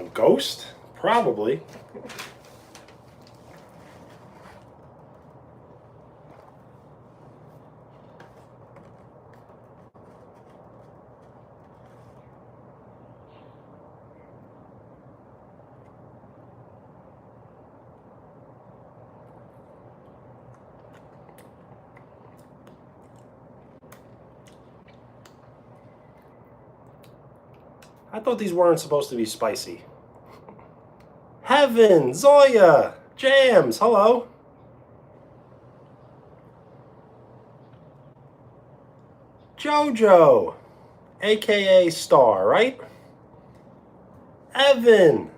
A ghost? Probably. I thought these weren't supposed to be spicy. Heaven, Zoya, Jams, hello. Jojo, aka Star, right? Evan.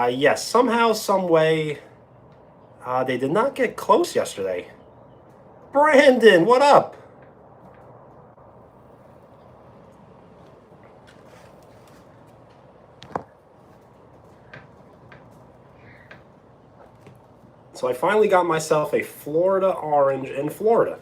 Yes, somehow, some way, they did not get close yesterday. Brandon, what up? So I finally got myself a Florida orange in Florida.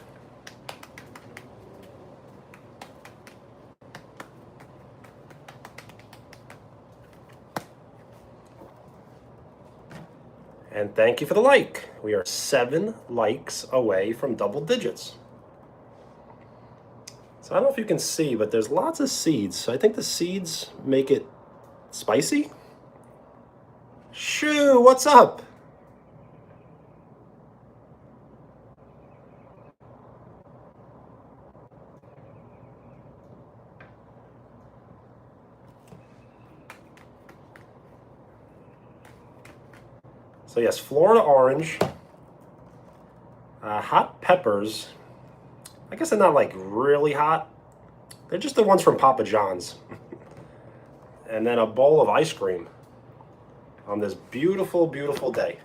And thank you for the like. We are 7 likes away from double digits. So I don't know if you can see, but there's lots of seeds. So I think the seeds make it spicy. Shoo, what's up? So yes, Florida orange, hot peppers. I guess they're not like really hot. They're just the ones from Papa John's. And then a bowl of ice cream on this beautiful, beautiful day.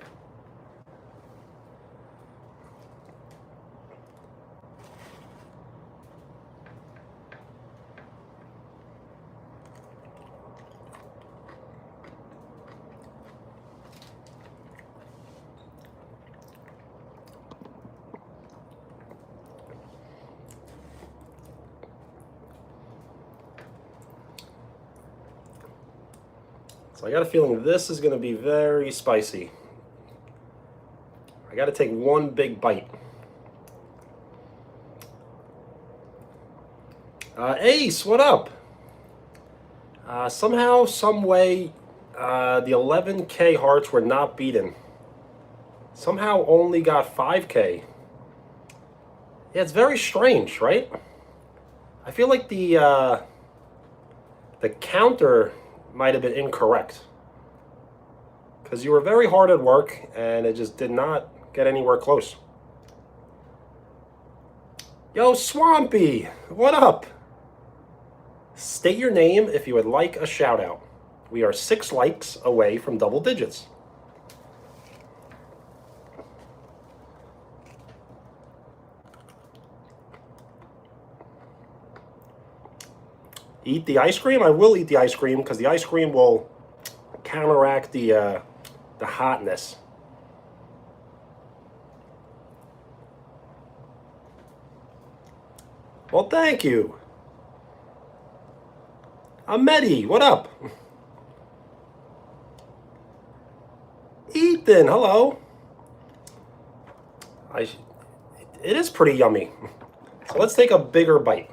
So I got a feeling this is going to be very spicy. I got to take one big bite. Ace, what up? Somehow, some way, the 11K hearts were not beaten. Somehow only got 5K. Yeah, it's very strange, right? I feel like the counter might have been incorrect, because you were very hard at work and it just did not get anywhere close. Yo, Swampy, what up? State your name if you would like a shout out. We are 6 likes away from double digits. Eat the ice cream? I will eat the ice cream because the ice cream will counteract the hotness. Well, thank you. Amedi, what up? Ethan, hello. It is pretty yummy. So let's take a bigger bite.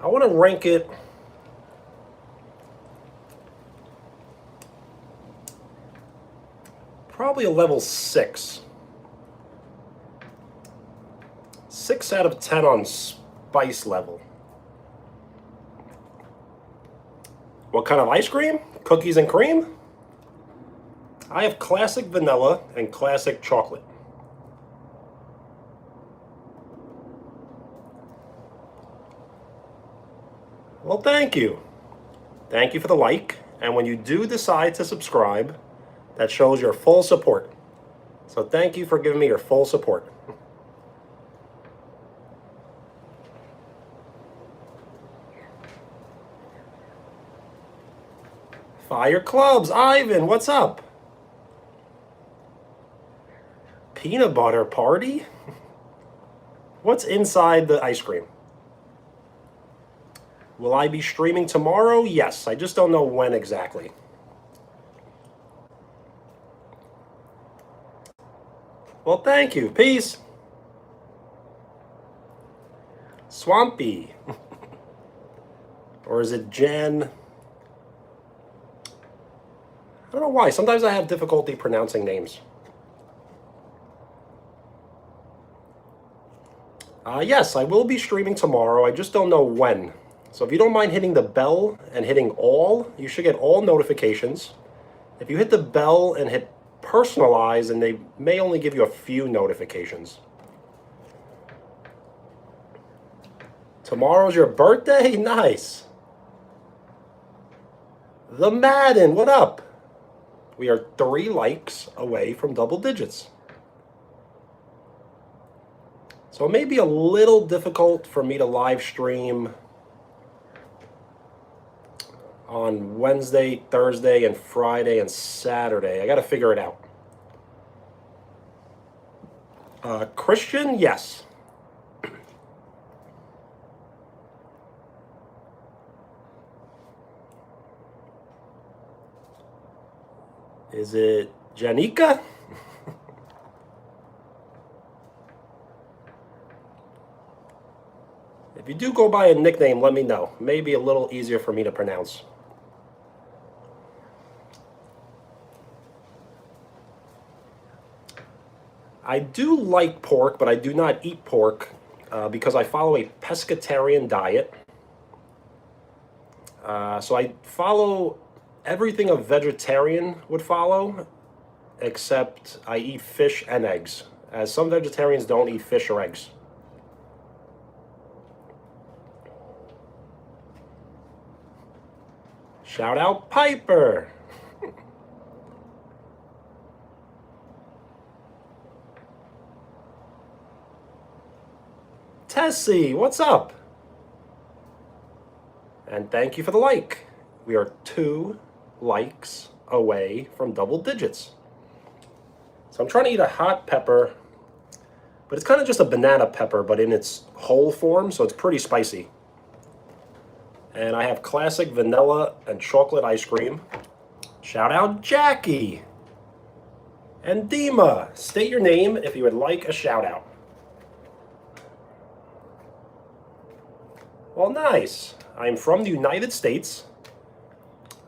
I want to rank it probably a level 6. 6 out of 10 on spice level. What kind of ice cream? Cookies and cream? I have classic vanilla and classic chocolate. Well, thank you. Thank you for the like. And when you do decide to subscribe, that shows your full support. So thank you for giving me your full support. Fire Clubs. Ivan, what's up? Peanut butter party? What's inside the ice cream? Will I be streaming tomorrow? Yes, I just don't know when exactly. Well, thank you. Peace. Swampy. Or is it Jen? I don't know why. Sometimes I have difficulty pronouncing names. Yes, I will be streaming tomorrow. I just don't know when. So if you don't mind hitting the bell and hitting all, you should get all notifications. If you hit the bell and hit personalize, and they may only give you a few notifications. Tomorrow's your birthday? Nice. The Madden, what up? We are 3 likes away from double digits. So it may be a little difficult for me to live stream on Wednesday, Thursday, and Friday, and Saturday. I got to figure it out. Christian, yes. Is it Janika? If you do go by a nickname, let me know. Maybe a little easier for me to pronounce. I do like pork, but I do not eat pork because I follow a pescatarian diet. So I follow everything a vegetarian would follow, except I eat fish and eggs, as some vegetarians don't eat fish or eggs. Shout out Piper. Tessie, what's up? And thank you for the like. We are 2 likes away from double digits. So I'm trying to eat a hot pepper, but it's kind of just a banana pepper, but in its whole form, so it's pretty spicy. And I have classic vanilla and chocolate ice cream. Shout out Jackie. And Dima, state your name if you would like a shout out. Well, nice. I'm from the United States.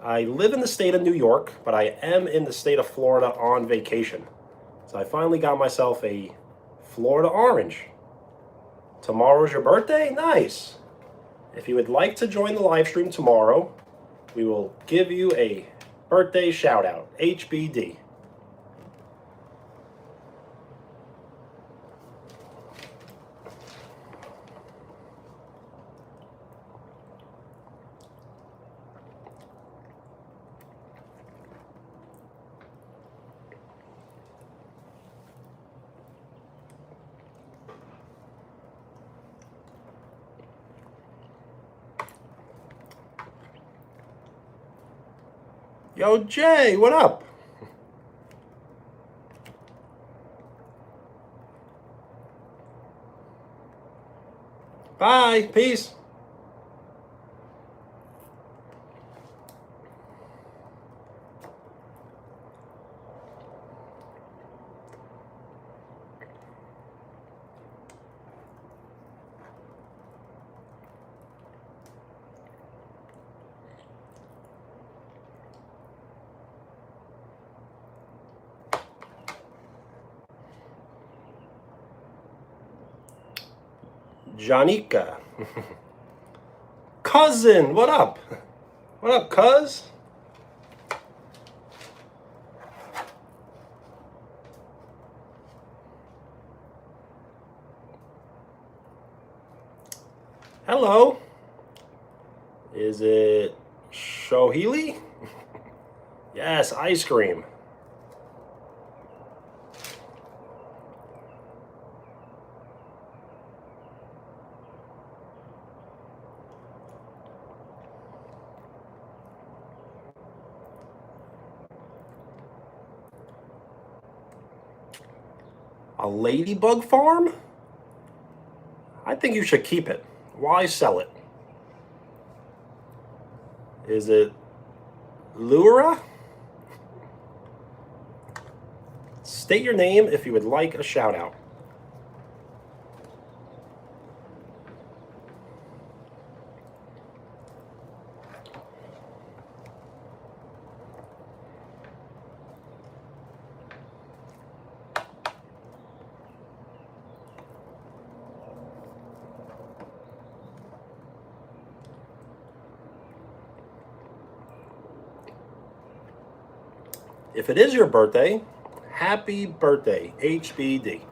I live in the state of New York, but I am in the state of Florida on vacation. So I finally got myself a Florida orange. Tomorrow's your birthday? Nice. If you would like to join the live stream tomorrow, we will give you a birthday shout out, HBD. Yo, Jay, what up? Bye, peace. Janika. Cousin, what up? What up, cuz? Hello. Is it Shohili? Yes, ice cream. A ladybug farm? I think you should keep it. Why sell it? Is it Lura? State your name if you would like a shout out. If it is your birthday, happy birthday, HBD.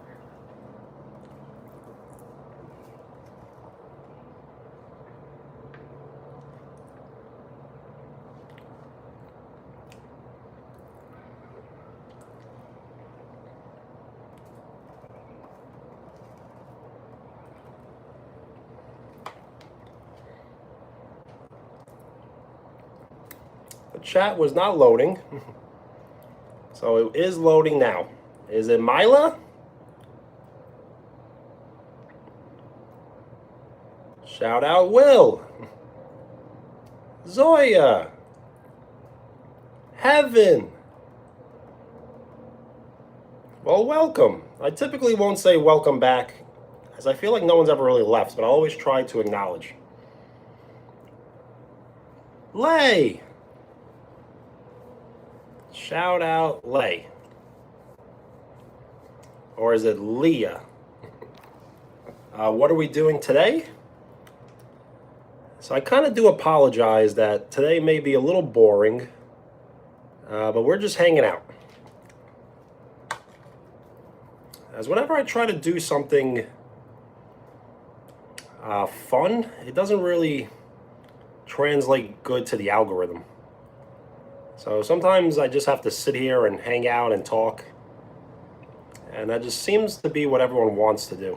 The chat was not loading. So it is loading now. Is it Mila? Shout out Will. Zoya. Heaven. Well, welcome. I typically won't say welcome back, as I feel like no one's ever really left, but I always try to acknowledge. Lay. Shout out Lay. Or is it Leah? What are we doing today? So I kind of do apologize that today may be a little boring, but we're just hanging out. As whenever I try to do something fun, it doesn't really translate good to the algorithm. So sometimes I just have to sit here and hang out and talk. And that just seems to be what everyone wants to do.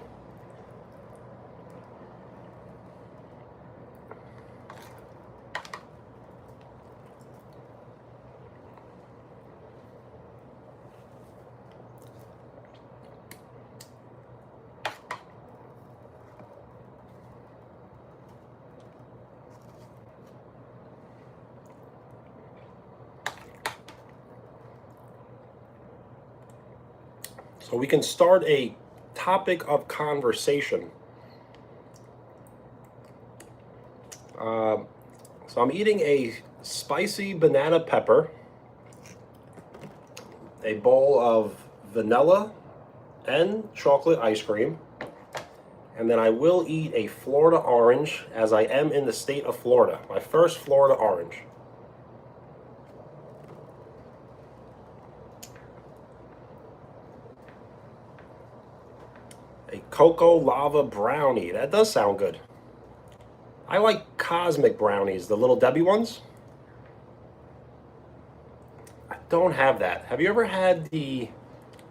So we can start a topic of conversation. So I'm eating a spicy banana pepper, a bowl of vanilla and chocolate ice cream, and then I will eat a Florida orange, as I am in the state of Florida, my first Florida orange. A cocoa lava brownie. That does sound good. I like cosmic brownies, the little Debbie ones. I don't have that. Have you ever had the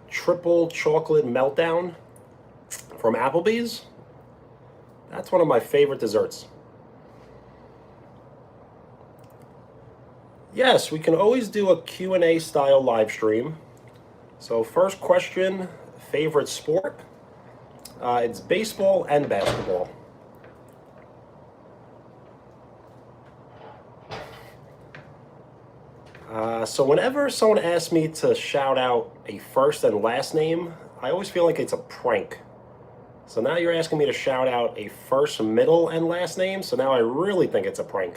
triple chocolate meltdown from Applebee's? That's one of my favorite desserts. Yes, we can always do a Q&A style live stream. So first question, favorite sport? It's baseball and basketball. So whenever someone asks me to shout out a first and last name, I always feel like it's a prank. So now you're asking me to shout out a first, middle, and last name, so now I really think it's a prank.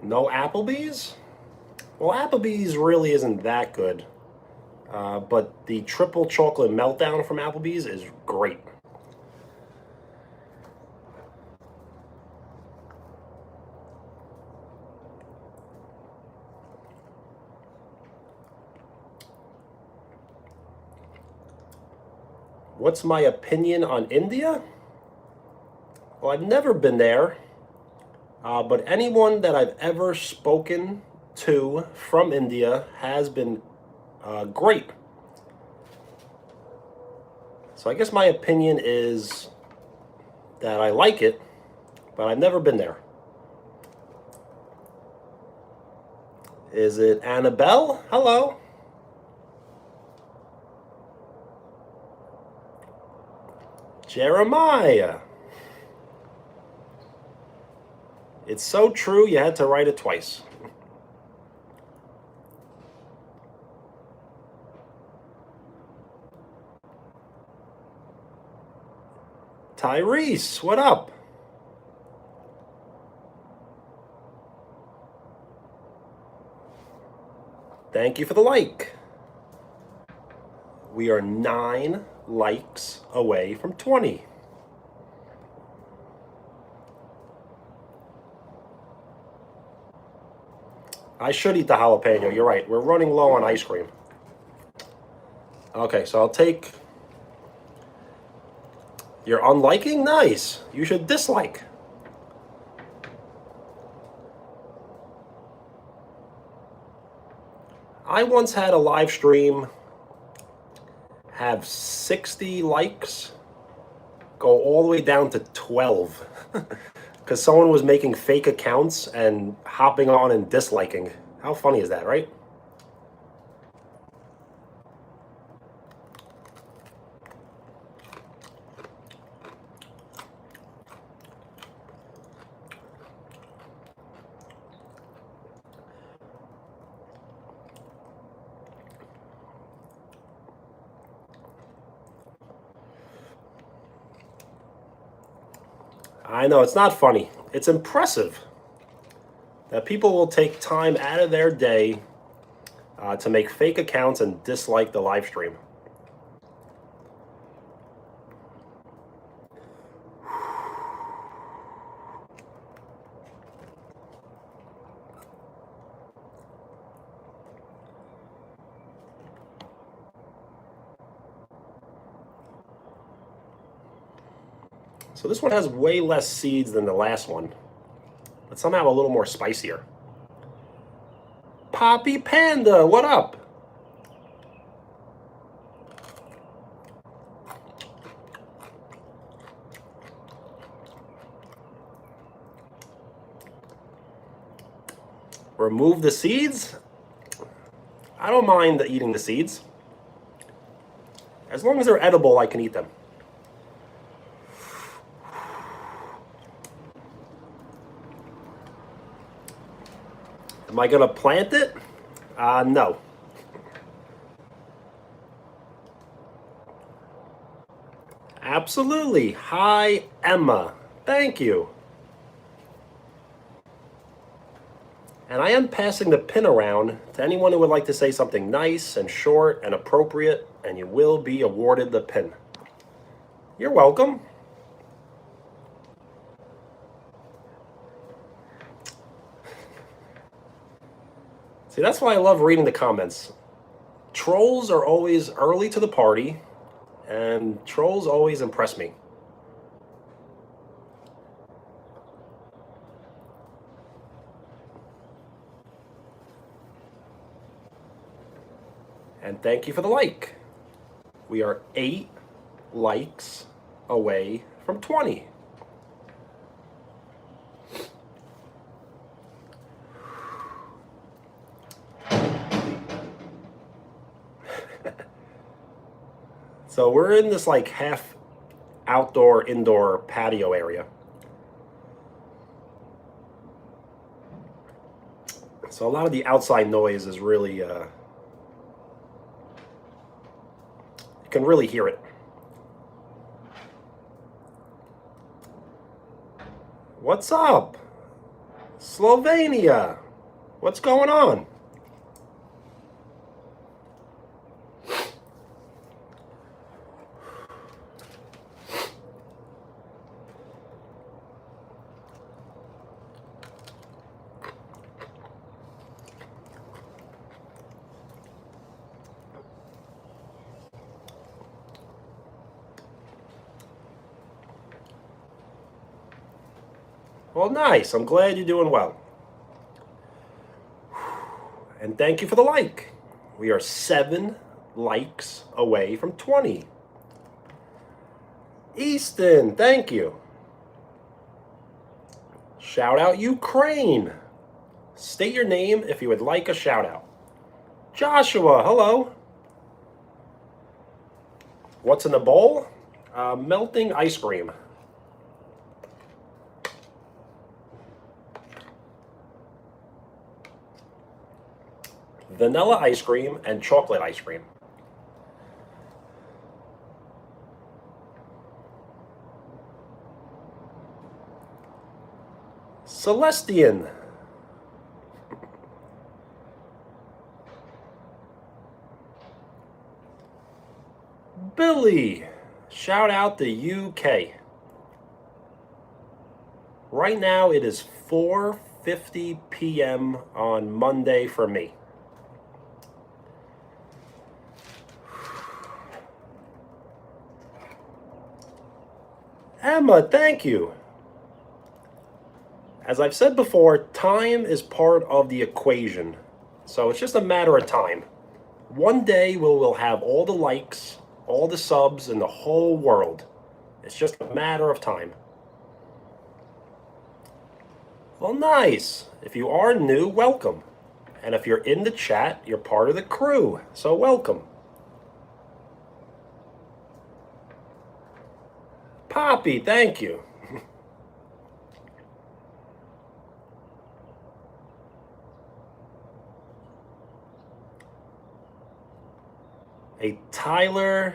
No Applebee's? Well, Applebee's really isn't that good. But the triple chocolate meltdown from Applebee's is great. What's my opinion on India? Well, I've never been there, but anyone that I've ever spoken to from India has been great. So I guess my opinion is that I like it, but I've never been there. Is it Annabelle? Hello. Jeremiah. It's so true you had to write it twice. Tyrese, what up? Thank you for the like. We are 9 likes away from 20. I should eat the jalapeno. You're right. We're running low on ice cream. Okay, so I'll take... You're unliking? Nice. You should dislike. I once had a live stream have 60 likes, go all the way down to 12. Because someone was making fake accounts and hopping on and disliking. How funny is that, right? I know, it's not funny. It's impressive that people will take time out of their day to make fake accounts and dislike the live stream. So this one has way less seeds than the last one, but somehow a little more spicier. Poppy Panda, what up? Remove the seeds? I don't mind eating the seeds. As long as they're edible, I can eat them. Am I going to plant it? No. Absolutely. Hi, Emma. Thank you. And I am passing the pin around to anyone who would like to say something nice and short and appropriate, and you will be awarded the pin. You're welcome. See, that's why I love reading the comments. Trolls are always early to the party, and trolls always impress me. And thank you for the like. We are 8 likes away from 20. So we're in this like half outdoor, indoor patio area. So a lot of the outside noise is really, you can really hear it. What's up? Slovenia. What's going on? Well, nice. I'm glad you're doing well. And thank you for the like. We are 7 likes away from 20. Easton, thank you. Shout out Ukraine. State your name if you would like a shout out. Joshua, hello. What's in the bowl? Melting ice cream. Vanilla ice cream and chocolate ice cream. Celestian. Billy. Shout out the UK. Right now it is 4:50 p.m. on Monday for me. Emma, thank you. As I've said before, time is part of the equation. So it's just a matter of time. One day we'll have all the likes, all the subs in the whole world. It's just a matter of time. Well, nice. If you are new, welcome. And if you're in the chat, you're part of the crew. So welcome. Poppy, thank you. A Tyler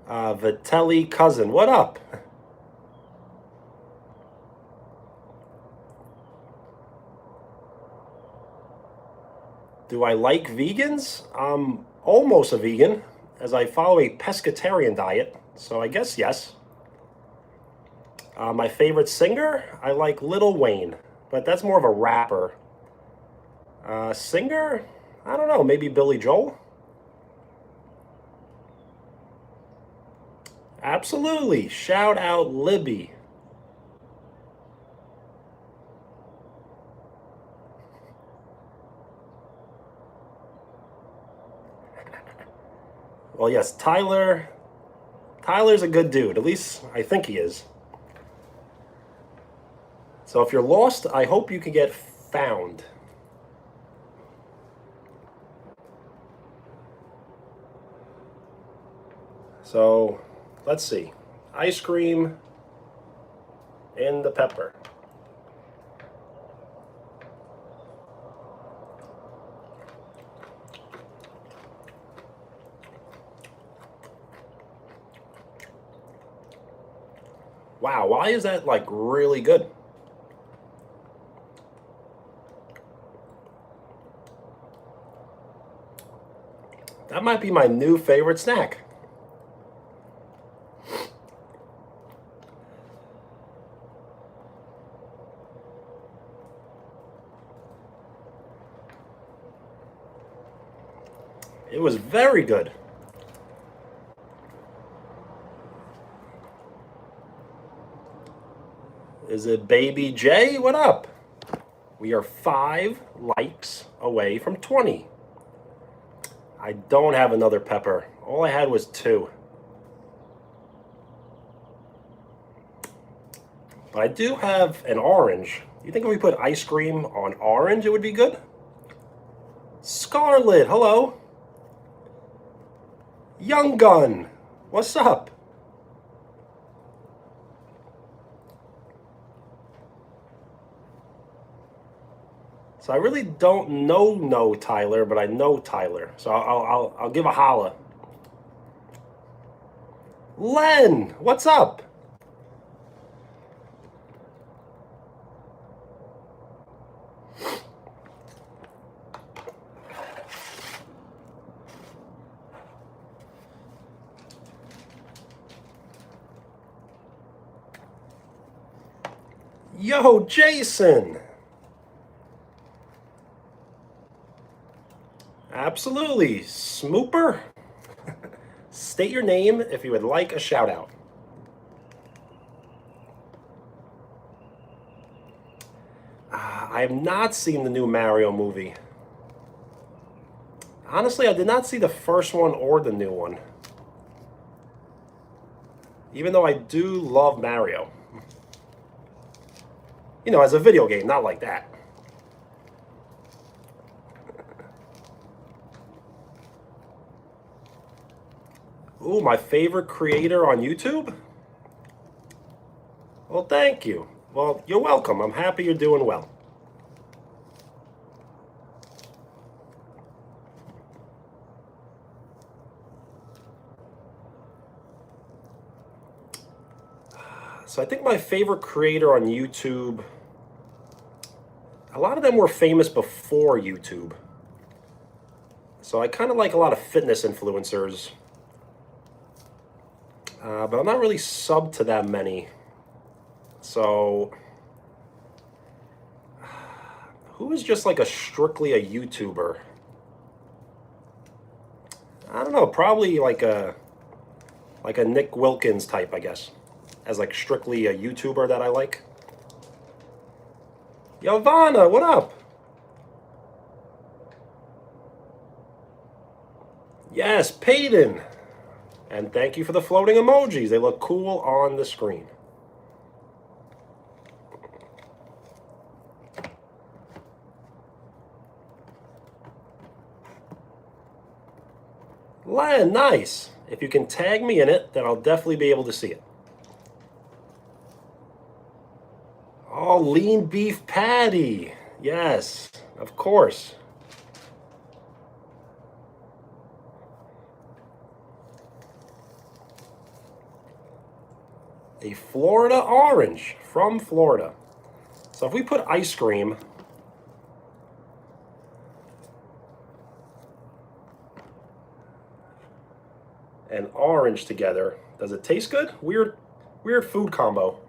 Vitelli cousin. What up? Do I like vegans? I'm almost a vegan, as I follow a pescatarian diet. So I guess yes. My favorite singer? I like Lil Wayne, but that's more of a rapper. Singer? I don't know, maybe Billy Joel? Absolutely. Shout out Libby. Well, yes, Tyler's a good dude. At least I think he is. So if you're lost, I hope you can get found. So let's see. Ice cream and the pepper. Wow, why is that like really good? That might be my new favorite snack. It was very good. Is it Baby J? What up? We are 5 likes away from 20. I don't have another pepper. All I had was 2. But I do have an orange. You think if we put ice cream on orange, it would be good? Scarlet, hello. Young Gun, what's up? So I really don't know Tyler, but I know Tyler. So I'll give a holla. Len, what's up? Yo, Jason. Absolutely. Smooper. State your name if you would like a shout out. I have not seen the new Mario movie. Honestly, I did not see the first one or the new one. Even though I do love Mario. You know, as a video game, not like that. Ooh, my favorite creator on YouTube? Well, thank you. Well, you're welcome. I'm happy you're doing well. So I think my favorite creator on YouTube, a lot of them were famous before YouTube. So I kind of like a lot of fitness influencers. But I'm not really subbed to that many. So who is just like strictly a YouTuber? I don't know, probably like a Nick Wilkins type, I guess, as like strictly a YouTuber that I like. Yovana, what up? Yes, Peyton. And thank you for the floating emojis. They look cool on the screen. Len, nice. If you can tag me in it, then I'll definitely be able to see it. Oh, lean beef patty. Yes, of course. A Florida orange from Florida. So if we put ice cream and orange together, does it taste good? Weird food combo.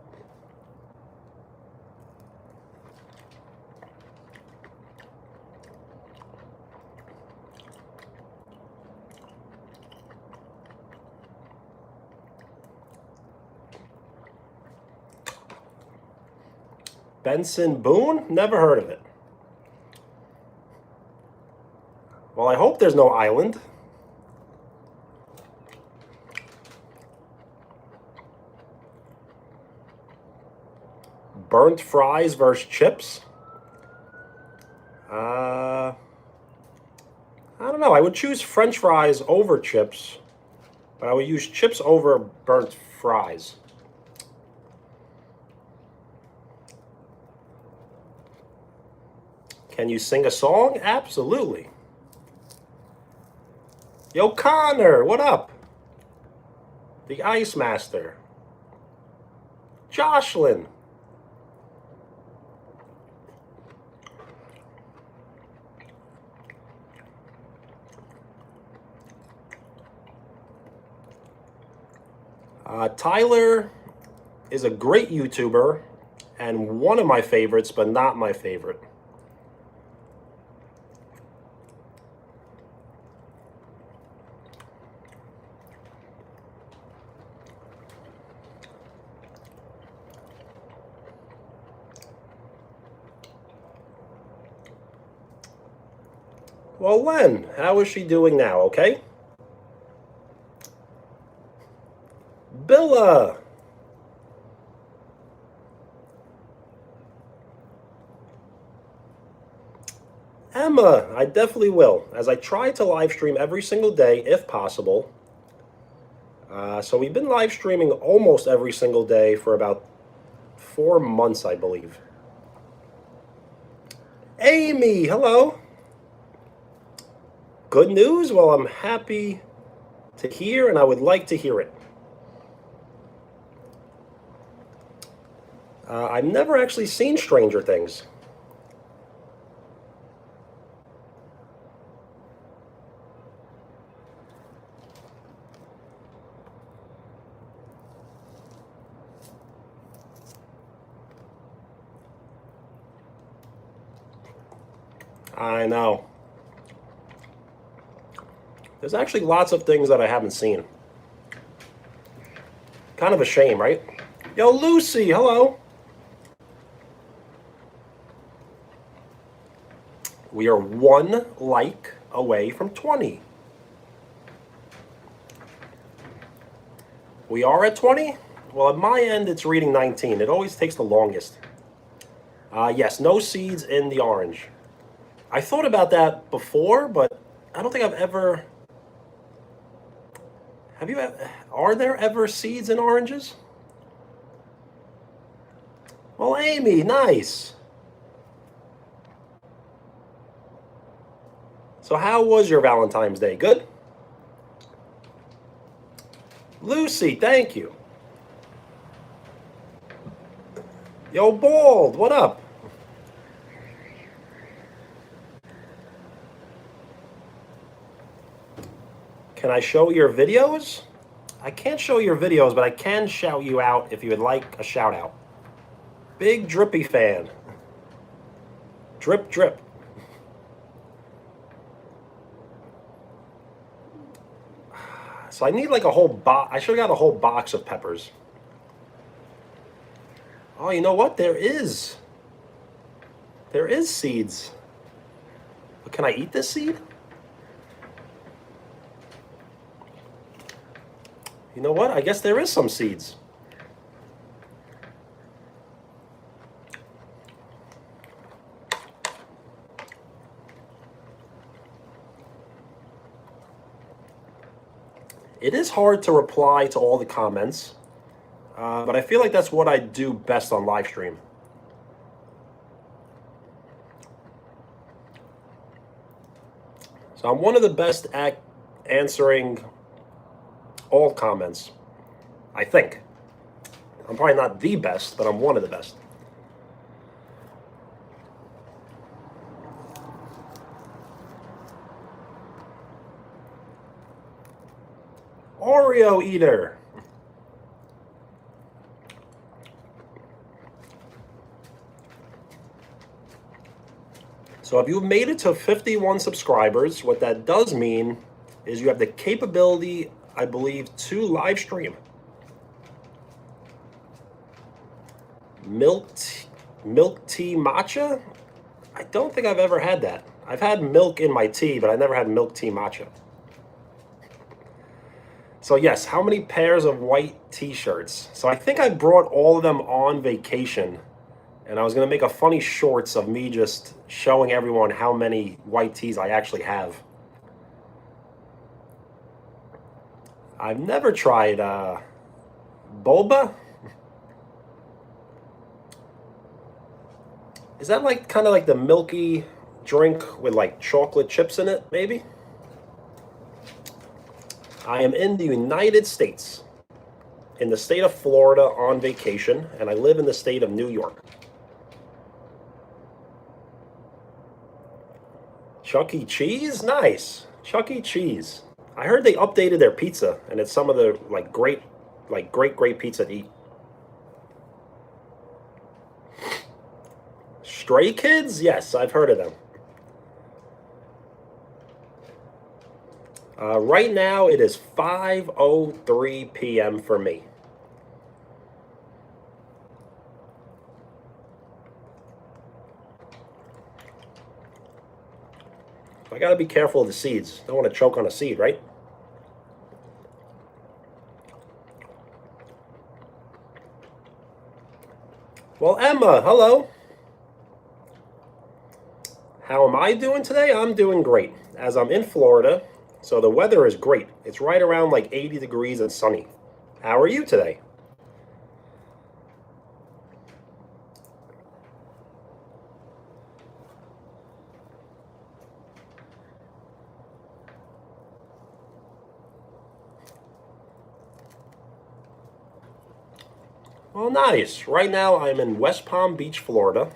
Benson Boone? Never heard of it. Well, I hope there's no island. Burnt fries versus chips? I don't know. I would choose French fries over chips, but I would use chips over burnt fries. Can you sing a song? Absolutely. Yo, Connor, what up? The Ice Master. Jocelyn. Tyler is a great YouTuber and one of my favorites, but not my favorite. Well, Len, how is she doing now, okay? Billa! Emma, I definitely will, as I try to live stream every single day, if possible. So we've been live streaming almost every single day for about 4 months, I believe. Amy, hello. Good news? Well, I'm happy to hear, and I would like to hear it. I've never actually seen Stranger Things. I know. There's actually lots of things that I haven't seen. Kind of a shame, right? Yo, Lucy, hello. We are 1 like away from 20. We are at 20? Well, at my end, it's reading 19. It always takes the longest. Yes, no seeds in the orange. I thought about that before, but I don't think I've ever Are there ever seeds in oranges? Well, Amy, nice. So how was your Valentine's Day? Good? Lucy, thank you. Yo, Bald, what up? Can I show your videos? I can't show your videos, but I can shout you out if you would like a shout out. Big Drippy fan. Drip, drip. So I need like a whole box. I should have got a whole box of peppers. Oh, you know what? There is seeds. But can I eat this seed? You know what? I guess there is some seeds. It is hard to reply to all the comments, but I feel like that's what I do best on live stream. So I'm one of the best at answering all comments, I think. I'm probably not the best, but I'm one of the best. Oreo eater. So if you've made it to 51 subscribers, what that does mean is you have the capability, I believe, to live stream. Milk tea matcha? I don't think I've ever had that. I've had milk in my tea, but I never had milk tea matcha. So yes, how many pairs of white t-shirts? So I think I brought all of them on vacation, and I was gonna make a funny shorts of me just showing everyone how many white tees I actually have. I've never tried boba. Is that like kind of like the milky drink with like chocolate chips in it, maybe? I am in the United States, in the state of Florida on vacation, and I live in the state of New York. Chuck E. Cheese? Nice. Chuck E. Cheese. I heard they updated their pizza, and it's some of the great pizza to eat. Stray Kids? Yes, I've heard of them. Right now, it is 5:03 p.m. for me. I gotta be careful of the seeds. Don't want to choke on a seed, right? Well, Emma, hello. How am I doing today? I'm doing great, as I'm in Florida, so the weather is great. It's right around like 80 degrees and sunny. How are you today? Well, nice. Right now, I'm in West Palm Beach, Florida,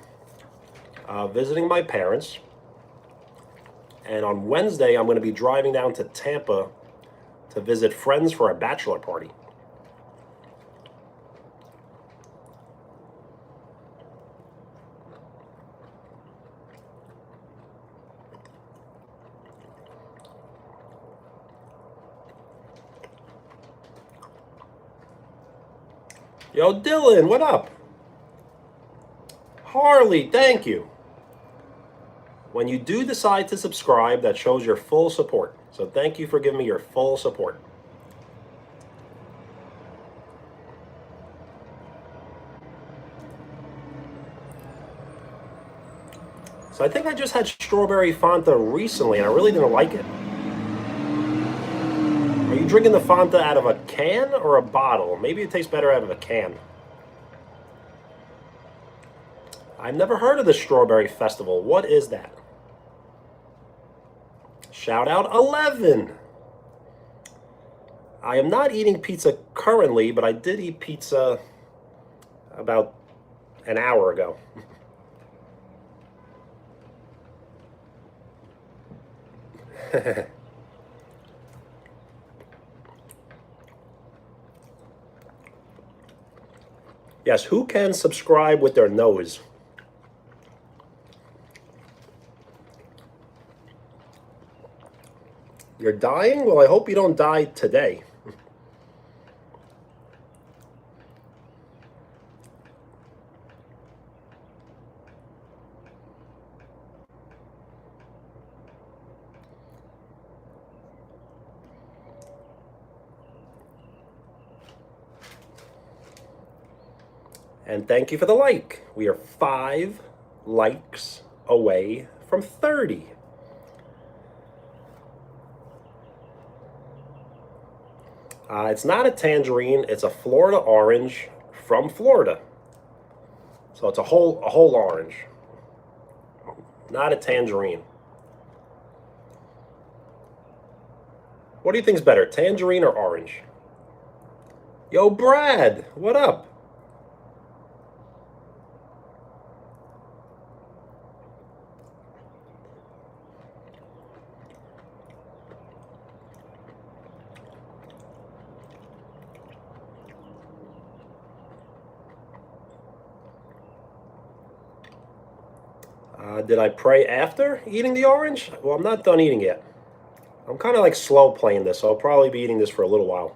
visiting my parents. And on Wednesday, I'm going to be driving down to Tampa to visit friends for a bachelor party. Yo, Dylan, what up? Harley, thank you. When you do decide to subscribe, that shows your full support. So thank you for giving me your full support. So I think I just had strawberry Fanta recently, and I really didn't like it. Are you drinking the Fanta out of a can or a bottle? Maybe it tastes better out of a can. I've never heard of the Strawberry Festival. What is that? Shout out 11. I am not eating pizza currently, but I did eat pizza about an hour ago. Yes, who can subscribe with their nose? You're dying? Well, I hope you don't die today. And thank you for the like. We are 5 likes away from 30. It's not a tangerine. It's a Florida orange from Florida. So it's a whole orange. Not a tangerine. What do you think's better, tangerine or orange? Yo, Brad, what up? Did I pray after eating the orange? Well, I'm not done eating yet. I'm kind of like slow playing this, so I'll probably be eating this for a little while.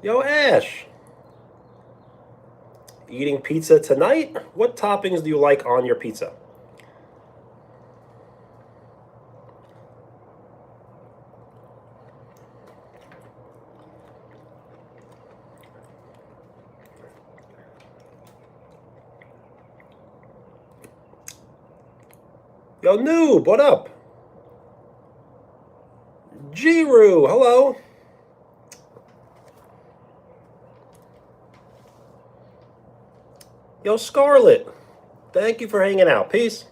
Yo, Ash. Eating pizza tonight? What toppings do you like on your pizza? Yo, Noob, what up? Jiru, hello. Yo, Scarlet, thank you for hanging out. Peace.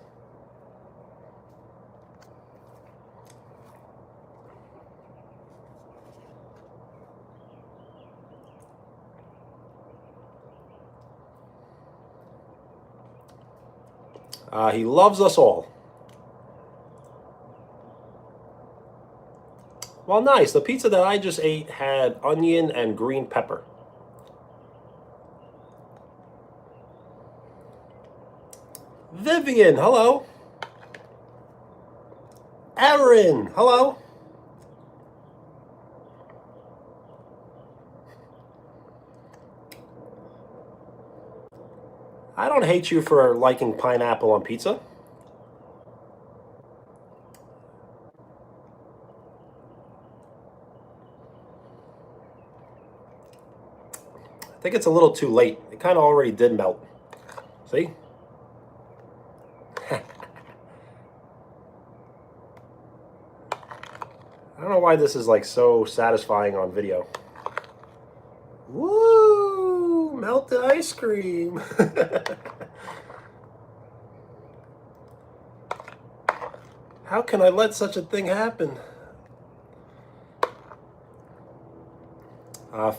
He loves us all. Well, nice. The pizza that I just ate had onion and green pepper. Vivian, hello. Aaron, hello. I don't hate you for liking pineapple on pizza. I think it's a little too late. It kind of already did melt. See? I don't know why this is like so satisfying on video. Woo! Melted ice cream. How can I let such a thing happen?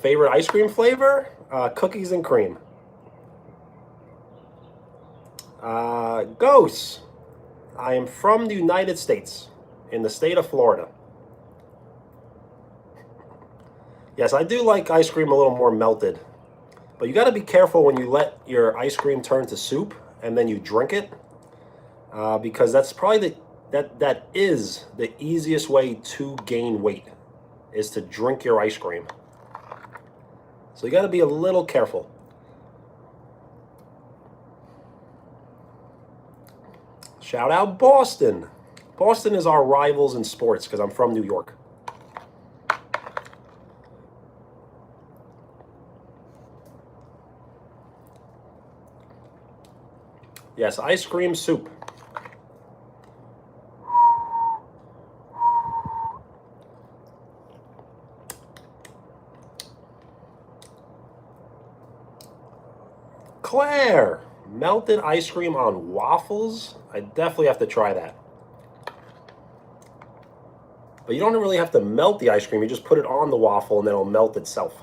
Favorite ice cream flavor? Cookies and cream. Ghosts. I am from the United States, in the state of Florida. Yes, I do like ice cream a little more melted. But you got to be careful when you let your ice cream turn to soup and then you drink it. Because that's probably that is the easiest way to gain weight, is to drink your ice cream. So you got to be a little careful. Shout out Boston. Boston is our rivals in sports because I'm from New York. Yes, ice cream soup. Claire, melted ice cream on waffles? I definitely have to try that. But you don't really have to melt the ice cream. You just put it on the waffle and then it'll melt itself.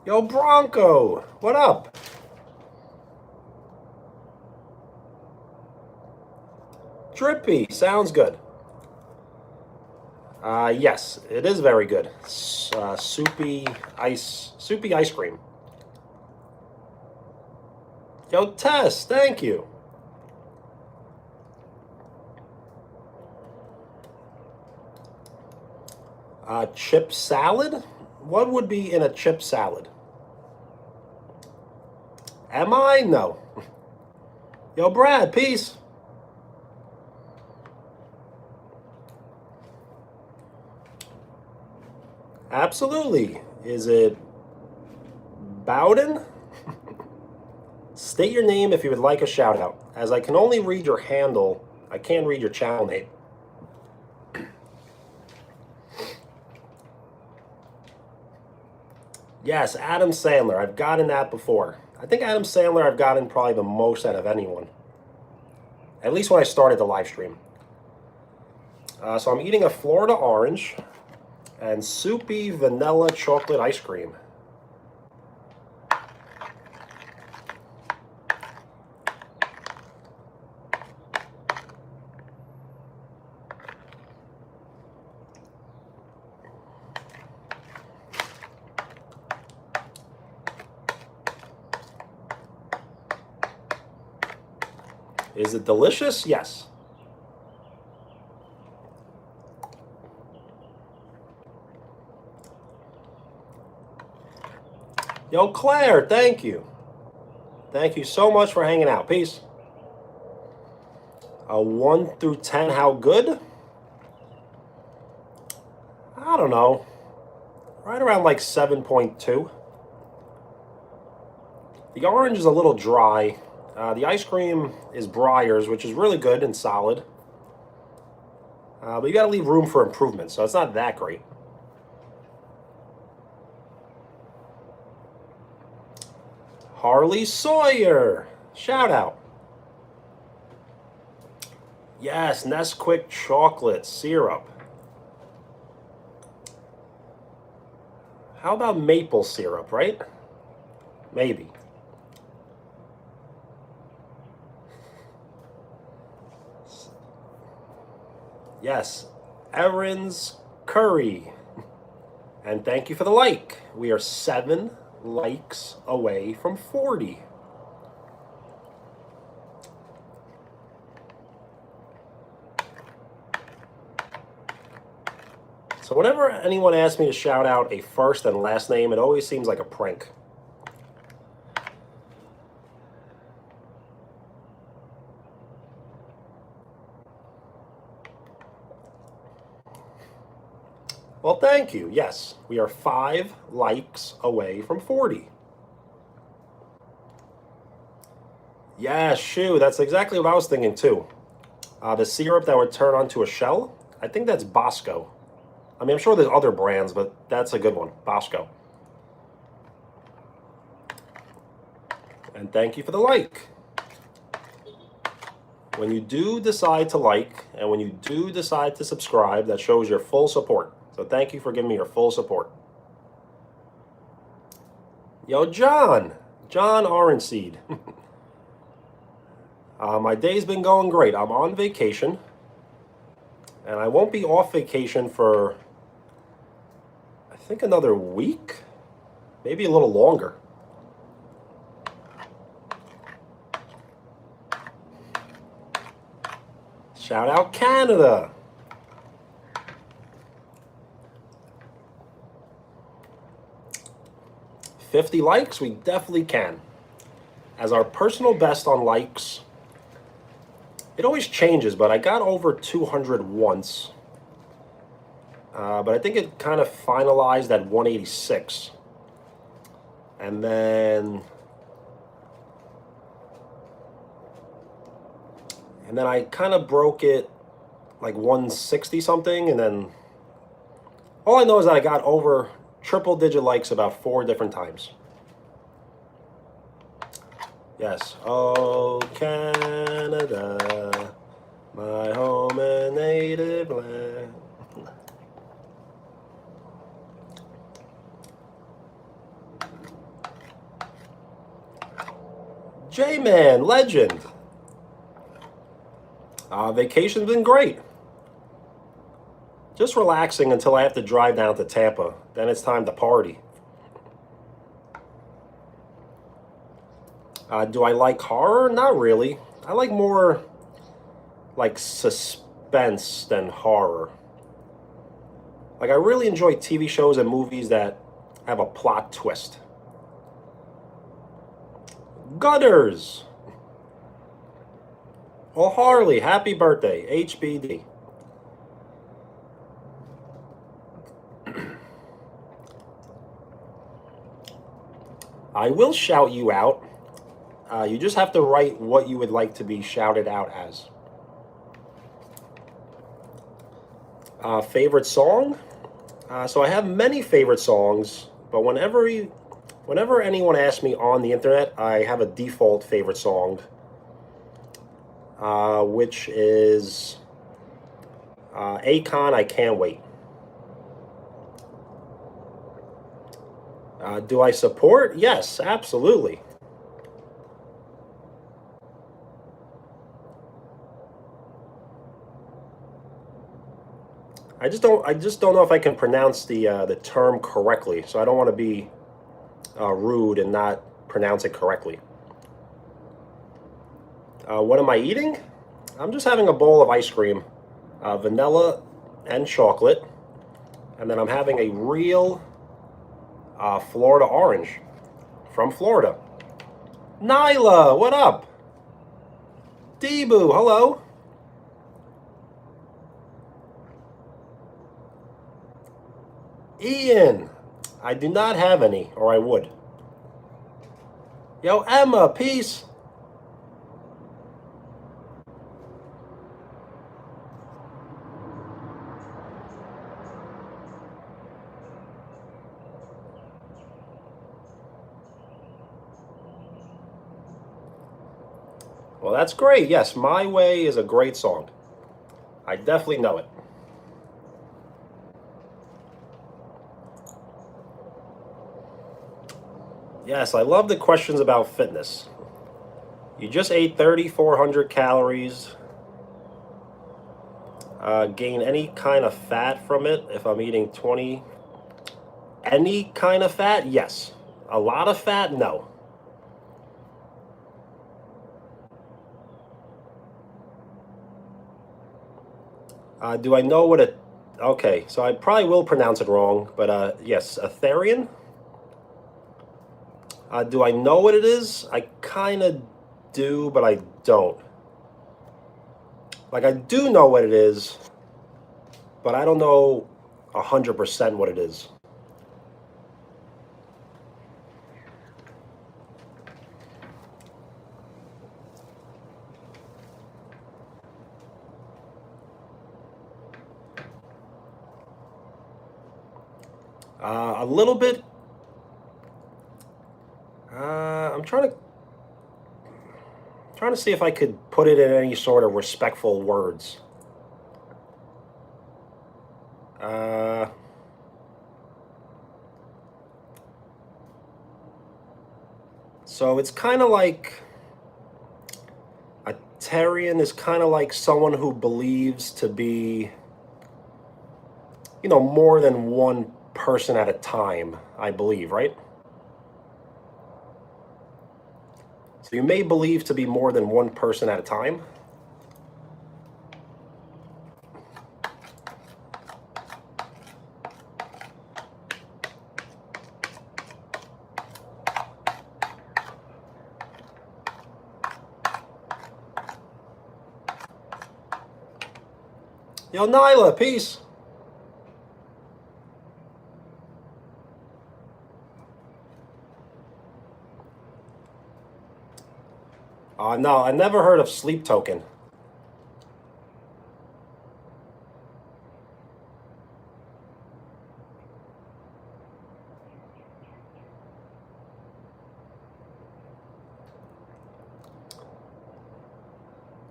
Yo, Bronco, what up? Drippy, sounds good. Yes, it is very good. Soupy ice cream. Yo, Tess, thank you. Chip salad? What would be in a chip salad? Am I? No. Yo, Brad, peace. Absolutely. Is it Bowden? State your name if you would like a shout out. As I can only read your handle, I can't read your channel name. Yes, Adam Sandler. I've gotten that before. I think Adam Sandler I've gotten probably the most out of anyone. At least when I started the live stream. So I'm eating a Florida orange and soupy vanilla chocolate ice cream. Is it delicious? Yes. Yo, Claire, thank you. Thank you so much for hanging out. Peace. 1 through 10, how good? I don't know. Right around like 7.2. The orange is a little dry. The ice cream is Breyers, which is really good and solid. But you got to leave room for improvement, so it's not that great. Harley Sawyer, shout out. Yes, Nesquik chocolate syrup. How about maple syrup, right? Maybe. Yes, Aaron's Curry. And thank you for the like. We are 7 likes away from 40. So whenever anyone asks me to shout out a first and last name, it always seems like a prank. Well, thank you. Yes, we are 5 likes away from 40. Yeah, shoo, that's exactly what I was thinking too. The syrup that would turn onto a shell, I think that's Bosco. I mean, I'm sure there's other brands, but that's a good one, Bosco. And thank you for the like. When you do decide to like, and when you do decide to subscribe, that shows your full support. So thank you for giving me your full support. Yo, John Orange Seed. My day's been going great. I'm on vacation, and I won't be off vacation for, I think, another week, maybe a little longer. Shout out Canada. $50 likes, we definitely can. As our personal best on likes, it always changes, but I got over 200 once. But I think it kind of finalized at 186. And then I kind of broke it like 160 something, and then all I know is that I got over triple digit likes about 4 different times. Yes. Oh, Canada, my home and native land. J-Man, legend. Vacation's been great. Just relaxing until I have to drive down to Tampa. Then it's time to party. Do I like horror? Not really. I like more like suspense than horror. Like I really enjoy TV shows and movies that have a plot twist. Gutters. Well, Harley, happy birthday. HBD. I will shout you out. You just have to write what you would like to be shouted out as. Favorite song? So I have many favorite songs, but whenever anyone asks me on the internet, I have a default favorite song, which is Akon, I Can't Wait. Do I support? Yes, absolutely. I just don't know if I can pronounce the term correctly, so I don't want to be rude and not pronounce it correctly. What am I eating? I'm just having a bowl of ice cream, vanilla and chocolate, and then I'm having a real Florida orange from Florida. Nyla, what up? Debu, hello. Ian, I do not have any, or I would. Yo, Emma, peace. Well, that's great. Yes, My Way is a great song. I definitely know it. Yes, I love the questions about fitness. You just ate 3,400 calories. Gain any kind of fat from it if I'm eating 20. Any kind of fat? Yes. A lot of fat? No. Do I know what it... Okay, so I probably will pronounce it wrong, but yes, Ethereum? Do I know what it is? I kind of do, but I don't. Like, I do know what it is, but I don't know 100% what it is. A little bit. I'm trying to see if I could put it in any sort of respectful words. So it's kind of like a Tarian is kind of like someone who believes to be, more than one person at a time, I believe, right? So you may believe to be more than one person at a time. Yo, Nyla, peace. No, I never heard of Sleep Token.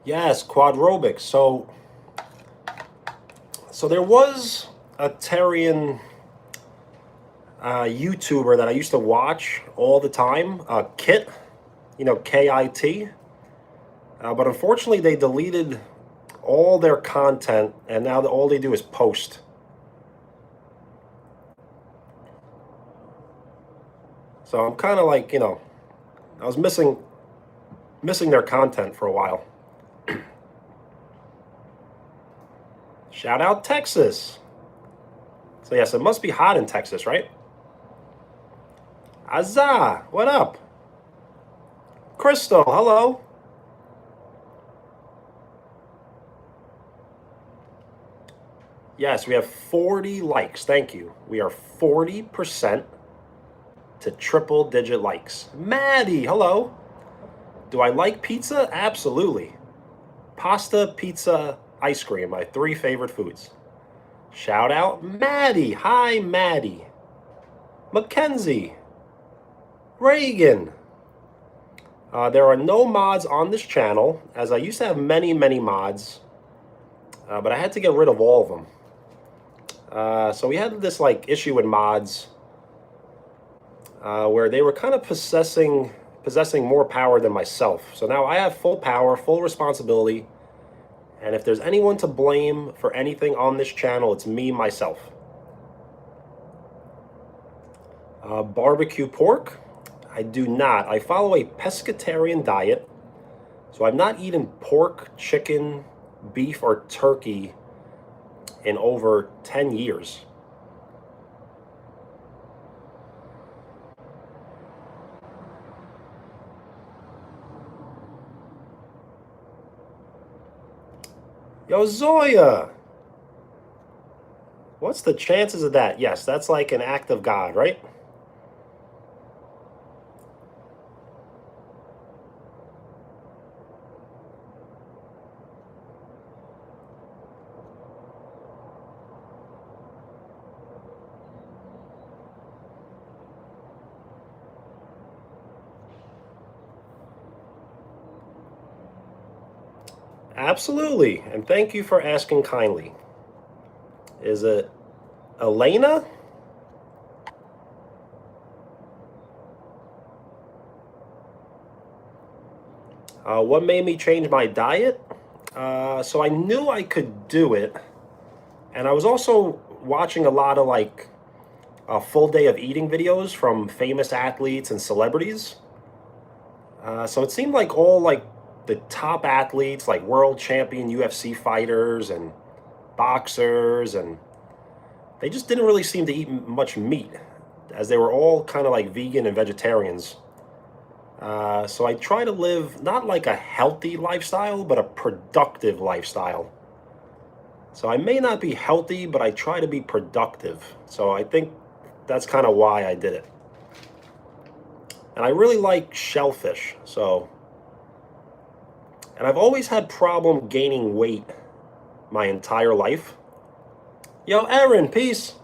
Yes, quadrobics. So there was a Terrian YouTuber that I used to watch all the time, Kit, KIT. But unfortunately, they deleted all their content, and now all they do is post. So I'm kind of like, I was missing their content for a while. Shout out Texas. So yes, it must be hot in Texas, right? Azah, what up? Crystal, hello. Yes, we have 40 likes. Thank you. We are 40% to triple digit likes. Maddie, hello. Do I like pizza? Absolutely. Pasta, pizza, ice cream, my 3 favorite foods. Shout out Maddie. Hi, Maddie. Mackenzie. Reagan. There are no mods on this channel, as I used to have many, many mods, but I had to get rid of all of them. So we had this issue with mods where they were kind of possessing more power than myself. So now I have full power, full responsibility, and if there's anyone to blame for anything on this channel, it's me, myself. Barbecue pork? I do not. I follow a pescatarian diet, so I've not eaten pork, chicken, beef, or turkey in over 10 years. Yo, Zoya! What's the chances of that? Yes, that's like an act of God, right? Absolutely, and thank you for asking kindly. Is it Elena? What made me change my diet? So I knew I could do it, and I was also watching a lot of a full day of eating videos from famous athletes and celebrities. So it seemed like all the top athletes, like world champion UFC fighters and boxers, and they just didn't really seem to eat much meat, as they were all kind of like vegan and vegetarians. So I try to live not like a healthy lifestyle, but a productive lifestyle. So I may not be healthy, but I try to be productive. So I think that's kind of why I did it. And I really like shellfish. And I've always had problem gaining weight my entire life. Yo, Aaron, peace.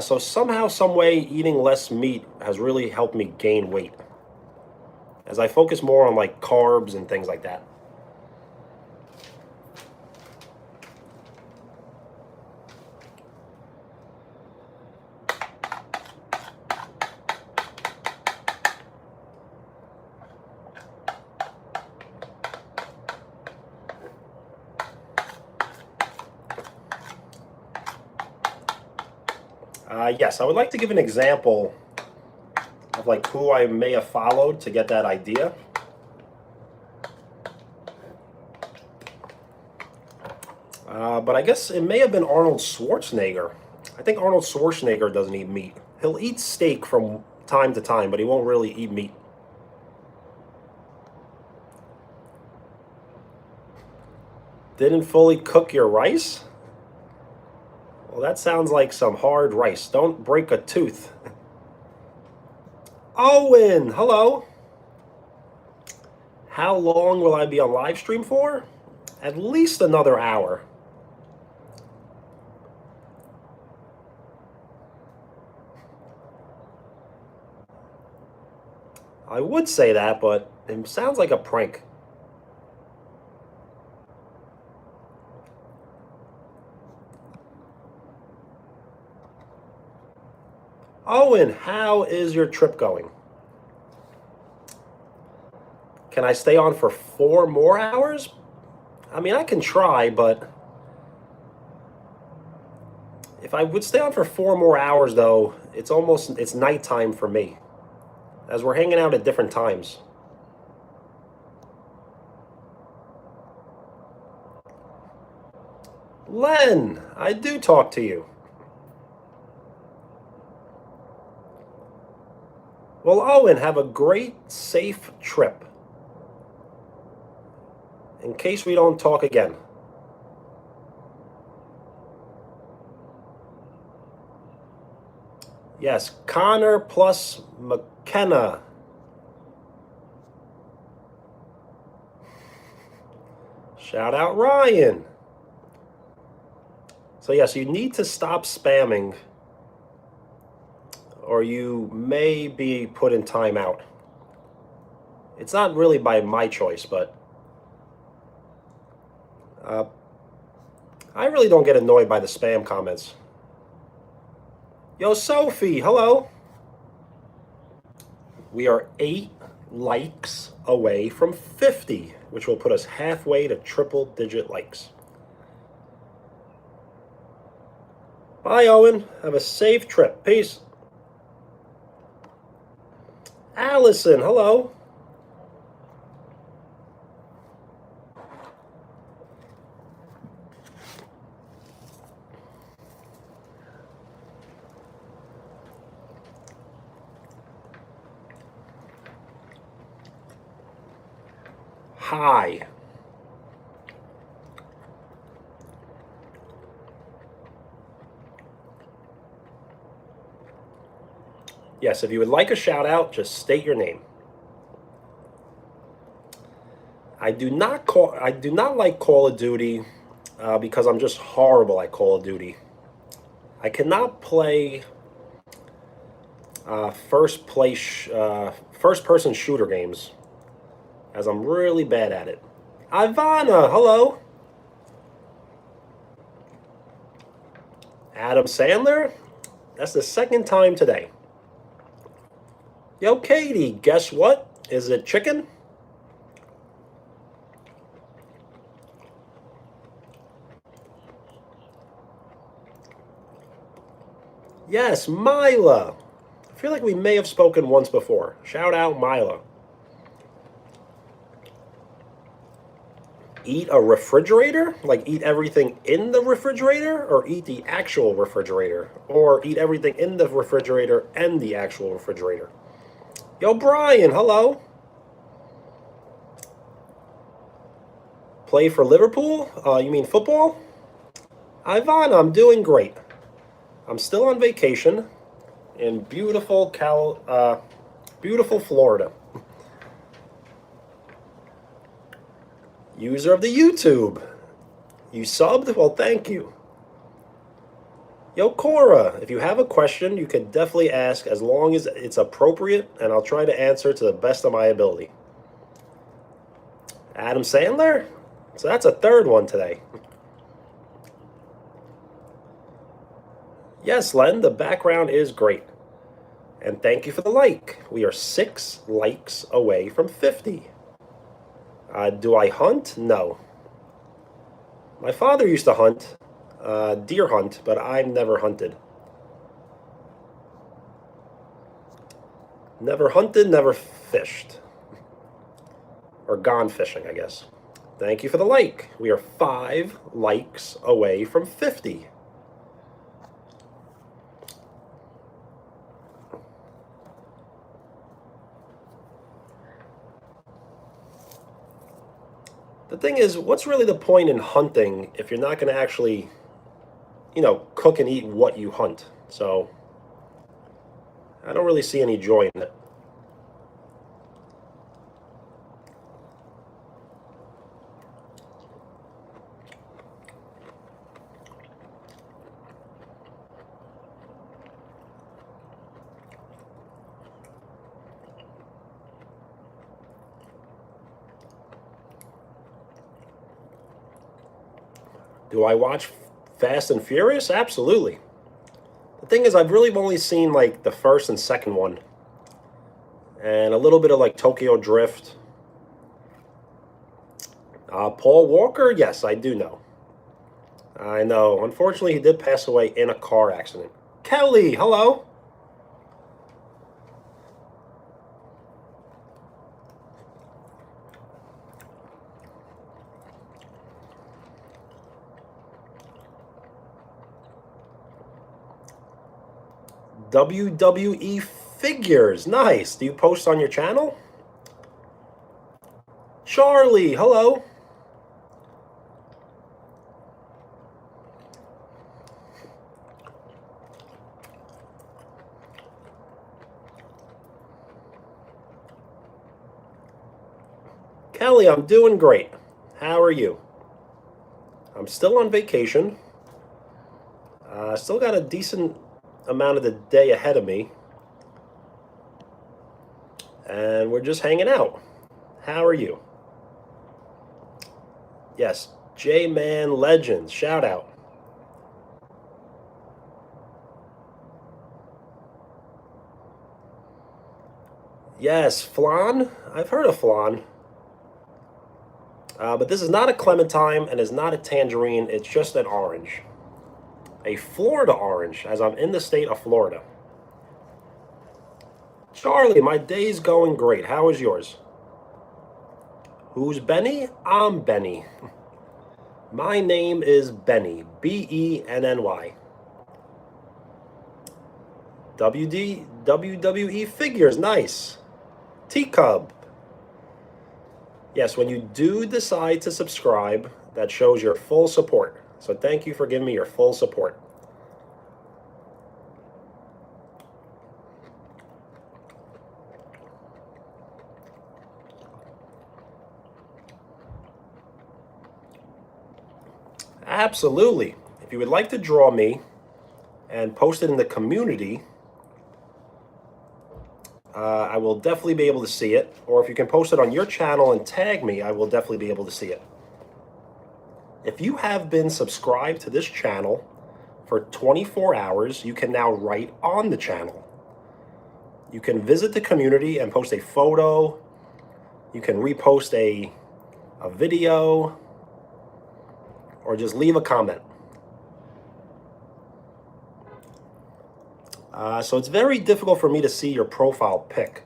So somehow, some way, eating less meat has really helped me gain weight, as I focus more on carbs and things like that. Yes, I would like to give an example of who I may have followed to get that idea. But I guess it may have been Arnold Schwarzenegger. I think Arnold Schwarzenegger doesn't eat meat. He'll eat steak from time to time, but he won't really eat meat. Didn't fully cook your rice? Well, that sounds like some hard rice. Don't break a tooth. Owen, hello. How long will I be on live stream for? At least another hour. I would say that, but it sounds like a prank. Owen, how is your trip going? Can I stay on for 4 more hours? I mean, I can try, but if I would stay on for 4 more hours, though, it's nighttime for me, as we're hanging out at different times. Len, I do talk to you. Well, Owen, have a great, safe trip. In case we don't talk again. Yes, Connor plus McKenna. Shout out Ryan. So yes, you need to stop spamming, or you may be put in timeout. It's not really by my choice, but I really don't get annoyed by the spam comments. Yo, Sophie, hello. We are 8 likes away from 50, which will put us halfway to triple-digit likes. Bye, Owen. Have a safe trip. Peace. Allison, hello. Hi. Yes, if you would like a shout out, just state your name. I do not like Call of Duty because I'm just horrible at Call of Duty. I cannot play first person shooter games, as I'm really bad at it. Ivana, hello. Adam Sandler, that's the second time today. Yo, Katie, guess what? Is it chicken? Yes, Mila. I feel like we may have spoken once before. Shout out Mila. Eat a refrigerator? Like eat everything in the refrigerator? Or eat the actual refrigerator? Or eat everything in the refrigerator and the actual refrigerator? Yo, Brian, hello. Play for Liverpool? You mean football? Ivan, I'm doing great. I'm still on vacation in beautiful Florida. User of the YouTube. You subbed? Well, thank you. Yo, Cora, if you have a question, you can definitely ask as long as it's appropriate, and I'll try to answer to the best of my ability. Adam Sandler? So that's a third one today. Yes, Len, the background is great. And thank you for the like. We are 6 likes away from 50. Do I hunt? No. My father used to hunt, deer hunt, but I've never hunted. Never hunted, never fished. Or gone fishing, I guess. Thank you for the like. We are 5 likes away from 50. The thing is, what's really the point in hunting if you're not going to actually, cook and eat what you hunt? So, I don't really see any joy in it. Do I watch Fast and Furious? Absolutely. The thing is, I've really only seen like the first and second one, and a little bit of like Tokyo Drift. Paul Walker, yes, I do know. I know. Unfortunately, he did pass away in a car accident. Kelly, hello. WWE figures, nice. Do you post on your channel? Charlie, hello. Kelly, I'm doing great. How are you? I'm still on vacation. Still got a decent amount of the day ahead of me. And we're just hanging out. How are you? Yes, J-Man Legends, shout out. Yes, flan. I've heard of flan. But this is not a clementine and is not a tangerine. It's just an orange. A Florida orange, as I'm in the state of Florida. Charlie, my day's going great. How is yours? Who's Benny? I'm Benny. My name is Benny. Benny. WWE figures, nice. Teacup. Yes, when you do decide to subscribe, that shows your full support. So thank you for giving me your full support. Absolutely. If you would like to draw me and post it in the community, I will definitely be able to see it. Or if you can post it on your channel and tag me, I will definitely be able to see it. If you have been subscribed to this channel for 24 hours, you can now write on the channel. You can visit the community and post a photo. You can repost a video, or just leave a comment. So it's very difficult for me to see your profile pic.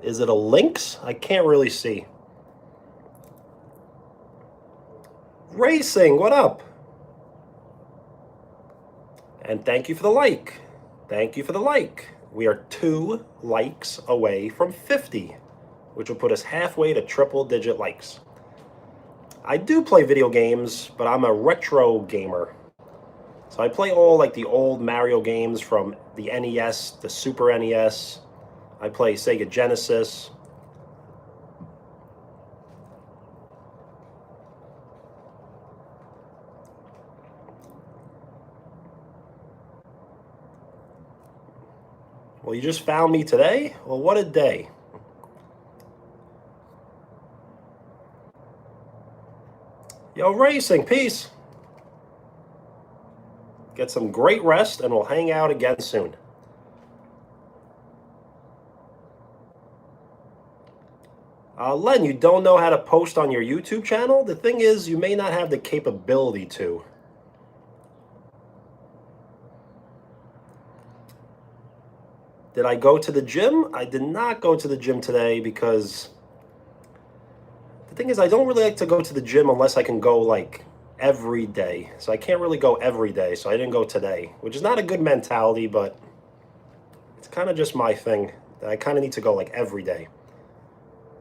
Is it a Lynx? I can't really see. Racing, what up? And thank you for the like. Thank you for the like. We are 2 likes away from 50, which will put us halfway to triple-digit likes. I do play video games, but I'm a retro gamer. So I play all like the old Mario games from the NES, the Super NES. I play Sega Genesis. Well, you just found me today? Well, what a day. Yo, Racing, peace. Get some great rest, and we'll hang out again soon. Len, you don't know how to post on your YouTube channel? The thing is, you may not have the capability to. Did I go to the gym? I did not go to the gym today because the thing is, I don't really like to go to the gym unless I can go like every day. So I can't really go every day, so I didn't go today, which is not a good mentality, but it's kind of just my thing. I kind of need to go like every day.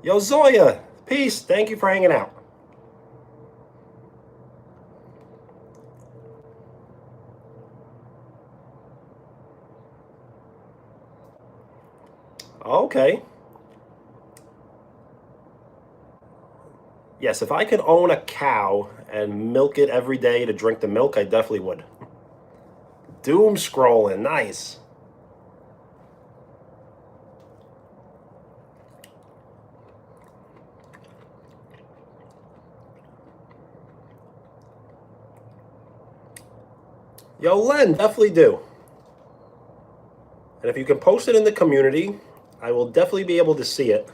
Yo, Zoya, peace. Thank you for hanging out. Okay. Yes, if I could own a cow and milk it every day to drink the milk, I definitely would. Doom scrolling, nice. Yo, Len, definitely do. And if you can post it in the community, I will definitely be able to see it.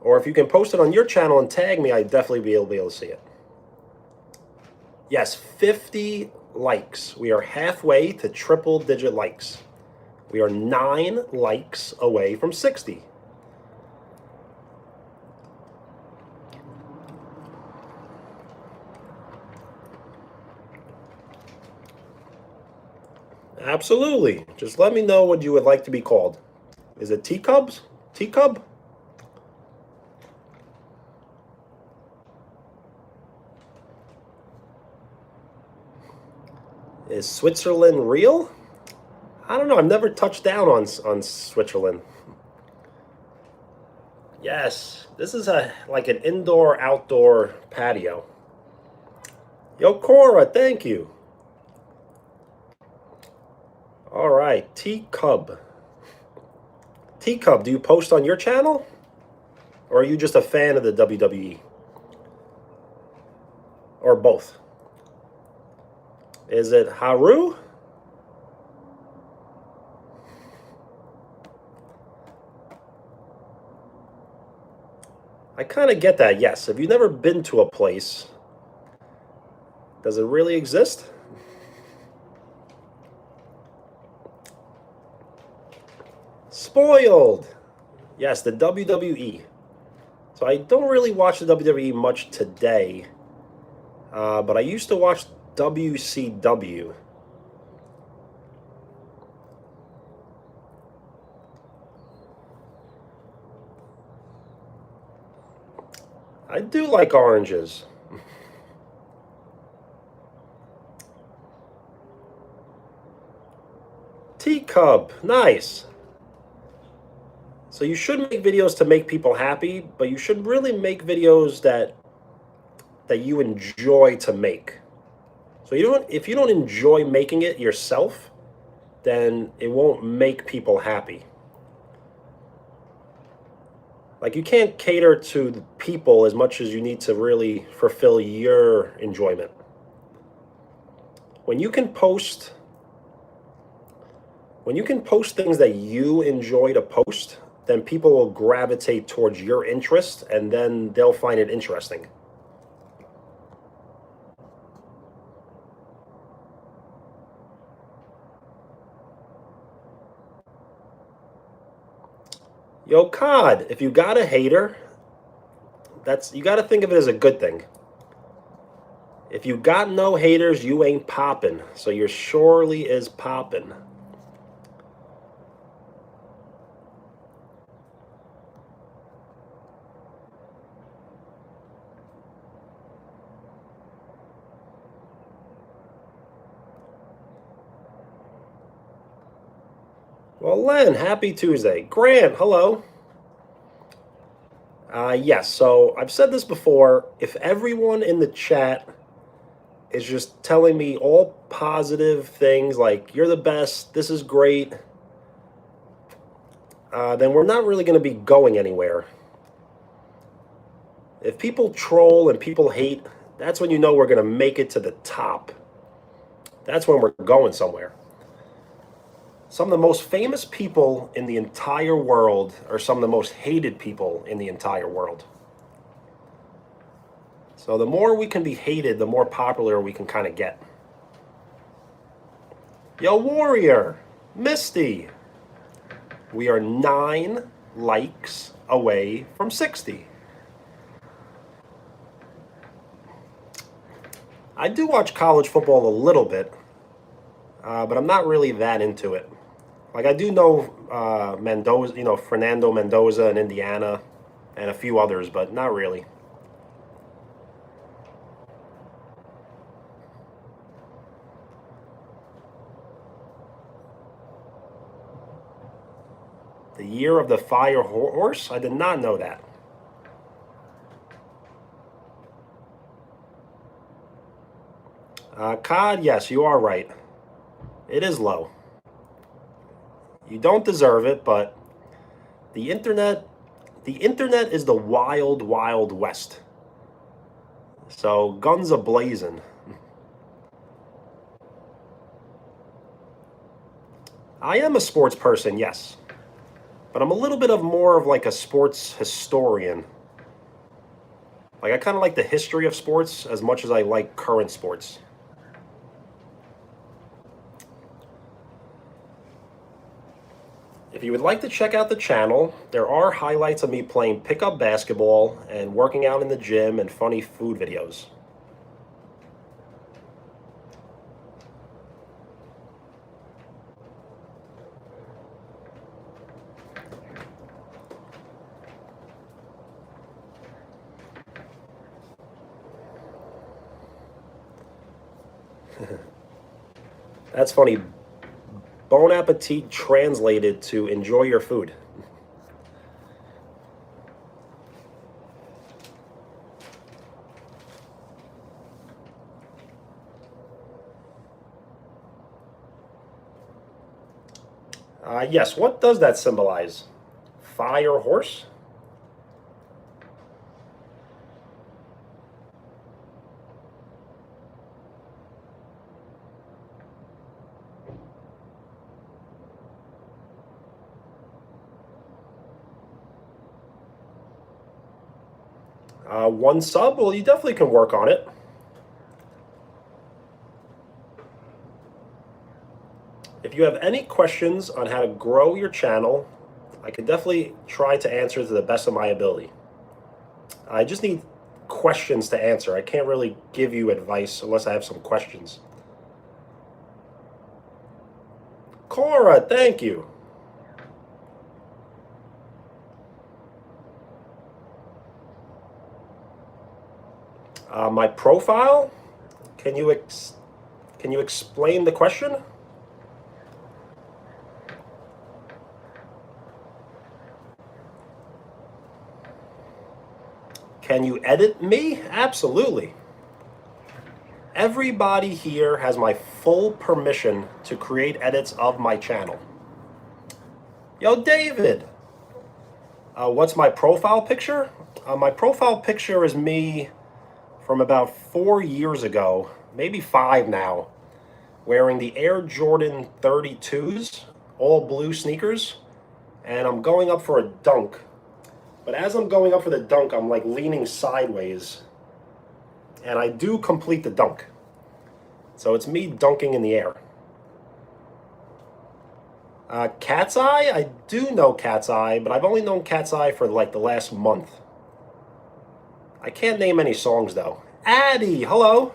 Or if you can post it on your channel and tag me, I'd definitely be able to see it. Yes, 50 likes. We are halfway to triple digit likes. We are 9 likes away from 60. Absolutely. Just let me know what you would like to be called. Is it teacubs? Teacub? Is Switzerland real? I don't know. I've never touched down on Switzerland. Yes, this is like an indoor-outdoor patio. Yo, Cora, thank you. All right, T-Cub. T-Cub, do you post on your channel? Or are you just a fan of the WWE? Or both? Is it Haru? I kind of get that, yes. If you've never been to a place, does it really exist? Spoiled! Yes, the WWE. So I don't really watch the WWE much today, but I used to watch WCW. I do like oranges. Teacup, nice. So you should make videos to make people happy, but you should really make videos that you enjoy to make. So if you don't enjoy making it yourself, then it won't make people happy. Like, you can't cater to the people as much as you need to really fulfill your enjoyment. When you can post things that you enjoy to post, then people will gravitate towards your interest, and then they'll find it interesting. Yo, COD, if you got a hater, you got to think of it as a good thing. If you got no haters, you ain't poppin'. So you're surely is poppin'. Well, Len, happy Tuesday. Grant, hello. Yes, so I've said this before. If everyone in the chat is just telling me all positive things like, you're the best, this is great, then we're not really going to be going anywhere. If people troll and people hate, that's when you know we're going to make it to the top. That's when we're going somewhere. Some of the most famous people in the entire world are some of the most hated people in the entire world. So the more we can be hated, the more popular we can kind of get. Yo, Warrior, Misty, we are 9 likes away from 60. I do watch college football a little bit, but I'm not really that into it. Like, I do know Mendoza, Fernando Mendoza in Indiana, and a few others, but not really. The year of the fire horse? I did not know that. COD, yes, you are right. It is low. You don't deserve it, but the internet is the wild, wild west. So guns a-blazing. I am a sports person, yes. But I'm a little bit of more of like a sports historian. Like I kind of like the history of sports as much as I like current sports. If you would like to check out the channel, there are highlights of me playing pickup basketball and working out in the gym and funny food videos. That's funny. Bon appetit translated to enjoy your food. Yes, what does that symbolize? Fire horse? One sub? Well, you definitely can work on it. If you have any questions on how to grow your channel, I can definitely try to answer to the best of my ability. I just need questions to answer. I can't really give you advice unless I have some questions. Cora, thank you. My profile? Can you explain the question? Can you edit me? Absolutely. Everybody here has my full permission to create edits of my channel. Yo, David. What's my profile picture? My profile picture is me from about 4 years ago, maybe 5 now, wearing the Air Jordan 32s, all blue sneakers, and I'm going up for a dunk. But as I'm going up for the dunk, I'm like leaning sideways, and I do complete the dunk. So it's me dunking in the air. Cat's Eye? I do know Cat's Eye, but I've only known Cat's Eye for like the last month. I can't name any songs though. Addie, hello.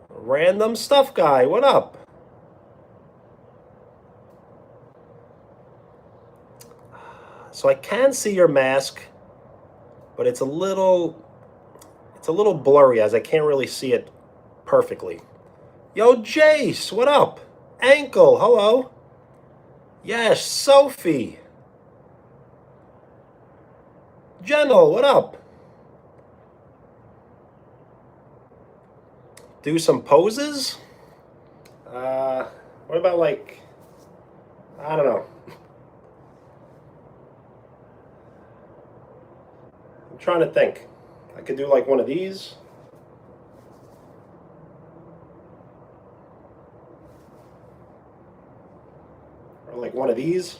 Random Stuff Guy, what up? So I can see your mask, but it's a little blurry as I can't really see it perfectly. Yo, Jace, what up? Ankle, hello. Yes, Sophie. Gentle, what up? Do some poses? What about like, I don't know. I'm trying to think. I could do like one of these. Or like one of these.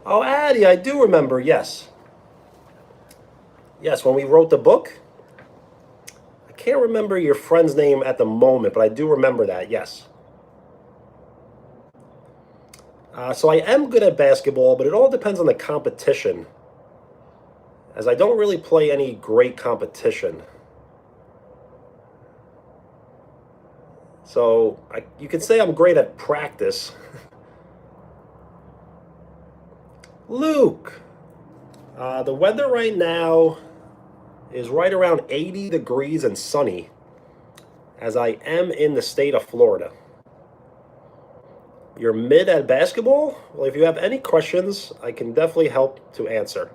Oh, Addie, I do remember, yes. Yes, when we wrote the book. I can't remember your friend's name at the moment, but I do remember that, yes. So I am good at basketball, but it all depends on the competition, as I don't really play any great competition. So you could say I'm great at practice. Luke, the weather right now is right around 80 degrees and sunny, as I am in the state of Florida. You're mid at basketball? Well, if you have any questions, I can definitely help to answer.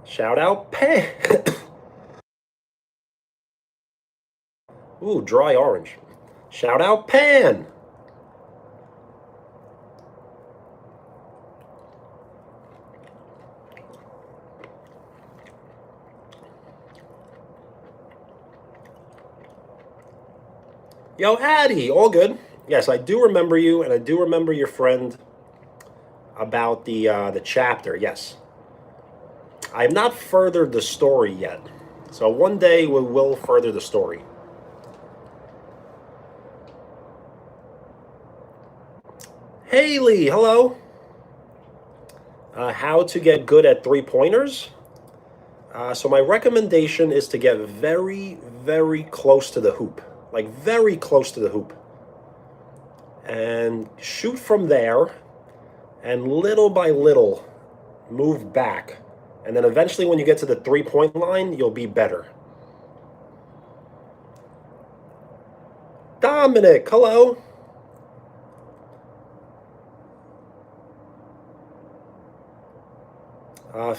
Shout out, Pay. Ooh, dry orange. Shout out Pan. Yo, Addie, all good. Yes, I do remember you, and I do remember your friend about the chapter. Yes, I have not furthered the story yet, so one day we will further the story. Haley, hello. How to get good at three-pointers? So my recommendation is to get very, very close to the hoop, like very close to the hoop, and shoot from there, and little by little move back, and then eventually when you get to the three-point line, you'll be better. Dominic, hello.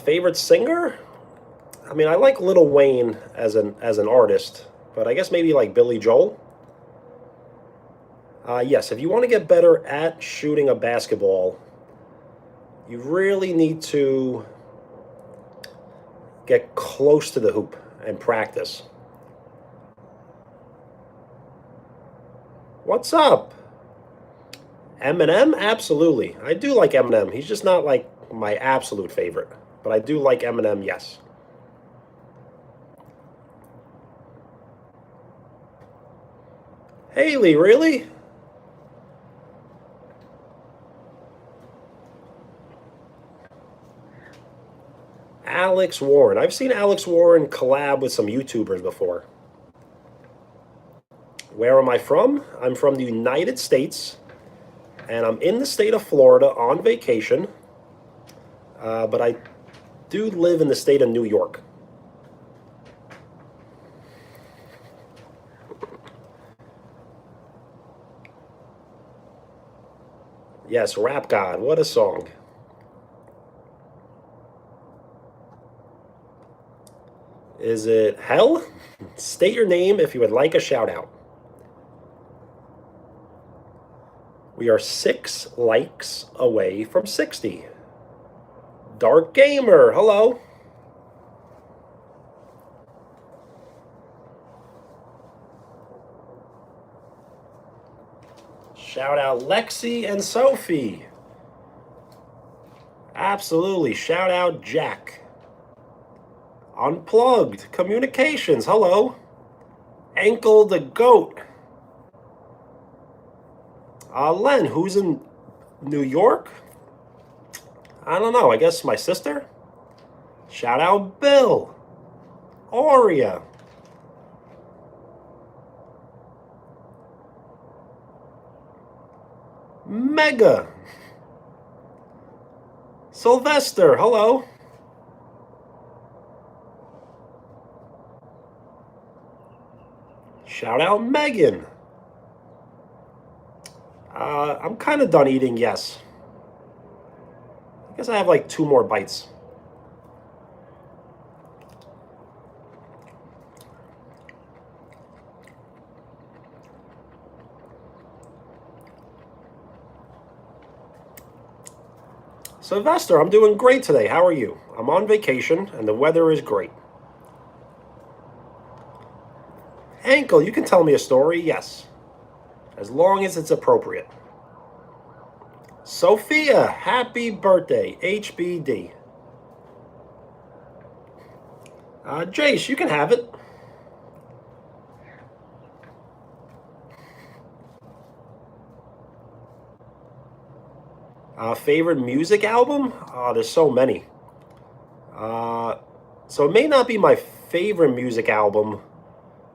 Favorite singer? I mean, I like Lil Wayne as an artist, but I guess maybe like Billy Joel. Yes, if you want to get better at shooting a basketball, you really need to get close to the hoop and practice. What's up? Eminem? Absolutely. I do like Eminem. He's just not like my absolute favorite, but I do like Eminem, yes. Haley, really? Alex Warren. I've seen Alex Warren collab with some YouTubers before. Where am I from? I'm from the United States, and I'm in the state of Florida on vacation, but I do live in the state of New York. Yes, Rap God, what a song. Is it Hell? State your name if you would like a shout out. We are 6 likes away from 60. Dark Gamer, hello. Shout out Lexi and Sophie. Absolutely. Shout out Jack. Unplugged Communications, hello. Ankle the Goat. Len, who's in New York? I don't know. I guess my sister? Shout out Bill. Aurea. Mega. Sylvester, hello. Shout out Megan. I'm kind of done eating, yes. I guess I have like 2 more bites. Sylvester, I'm doing great today. How are you? I'm on vacation and the weather is great. Ankle, you can tell me a story, yes. As long as it's appropriate. Sophia, happy birthday, HBD. Jace, you can have it. Favorite music album? There's so many. So it may not be my favorite music album,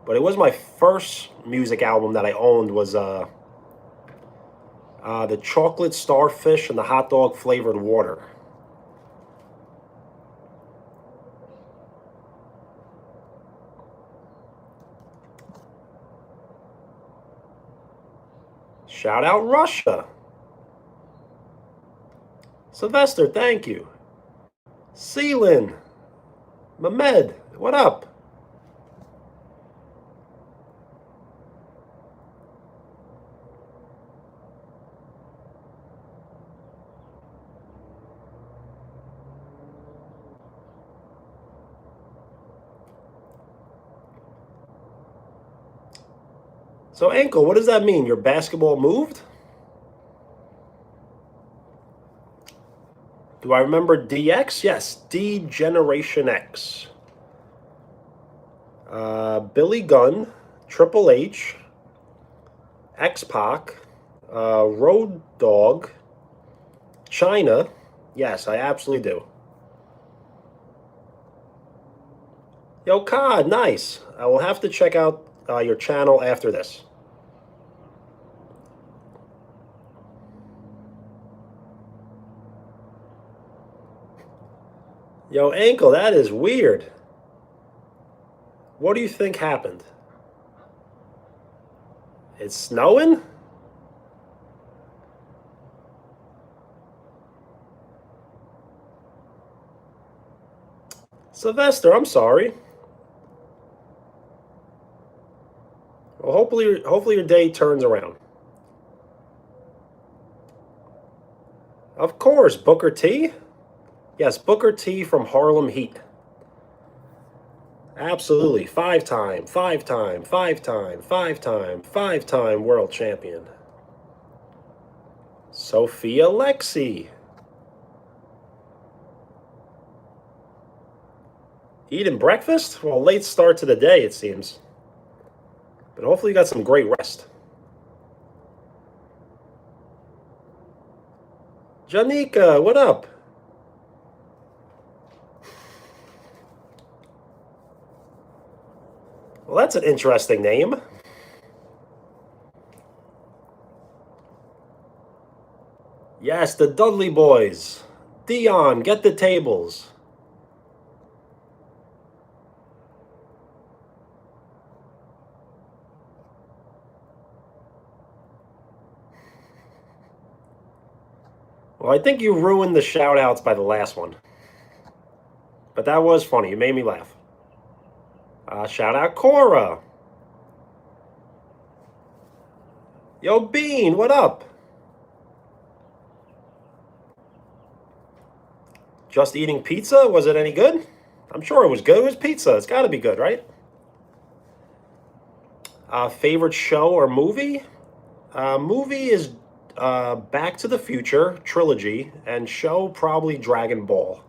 but it was my first music album that I owned was the chocolate starfish and the hot dog flavored water. Shout out Russia. Sylvester, thank you. Seelin. Mehmed, what up? So, Ankle, what does that mean? Your basketball moved? Do I remember DX? Yes, D Generation X. Billy Gunn, Triple H, X-Pac, Road Dogg, China. Yes, I absolutely do. Yo, Cod, nice. I will have to check out your channel after this. Yo, Ankle, that is weird. What do you think happened? It's snowing? Sylvester, I'm sorry. Well, hopefully your day turns around. Of course, Booker T. Yes, Booker T from Harlem Heat. Absolutely. Five-time world champion. Sophia Lexi. Eating breakfast? Well, late start to the day, it seems. But hopefully you got some great rest. Janika, what up? Well, that's an interesting name. Yes, the Dudley Boys. Dion, get the tables. Well, I think you ruined the shout-outs by the last one. But that was funny. You made me laugh. Shout out Cora. Yo, Bean, what up? Just eating pizza? Was it any good? I'm sure it was good. It was pizza. It's got to be good, right? Favorite show or movie? Movie is Back to the Future trilogy, and show probably Dragon Ball.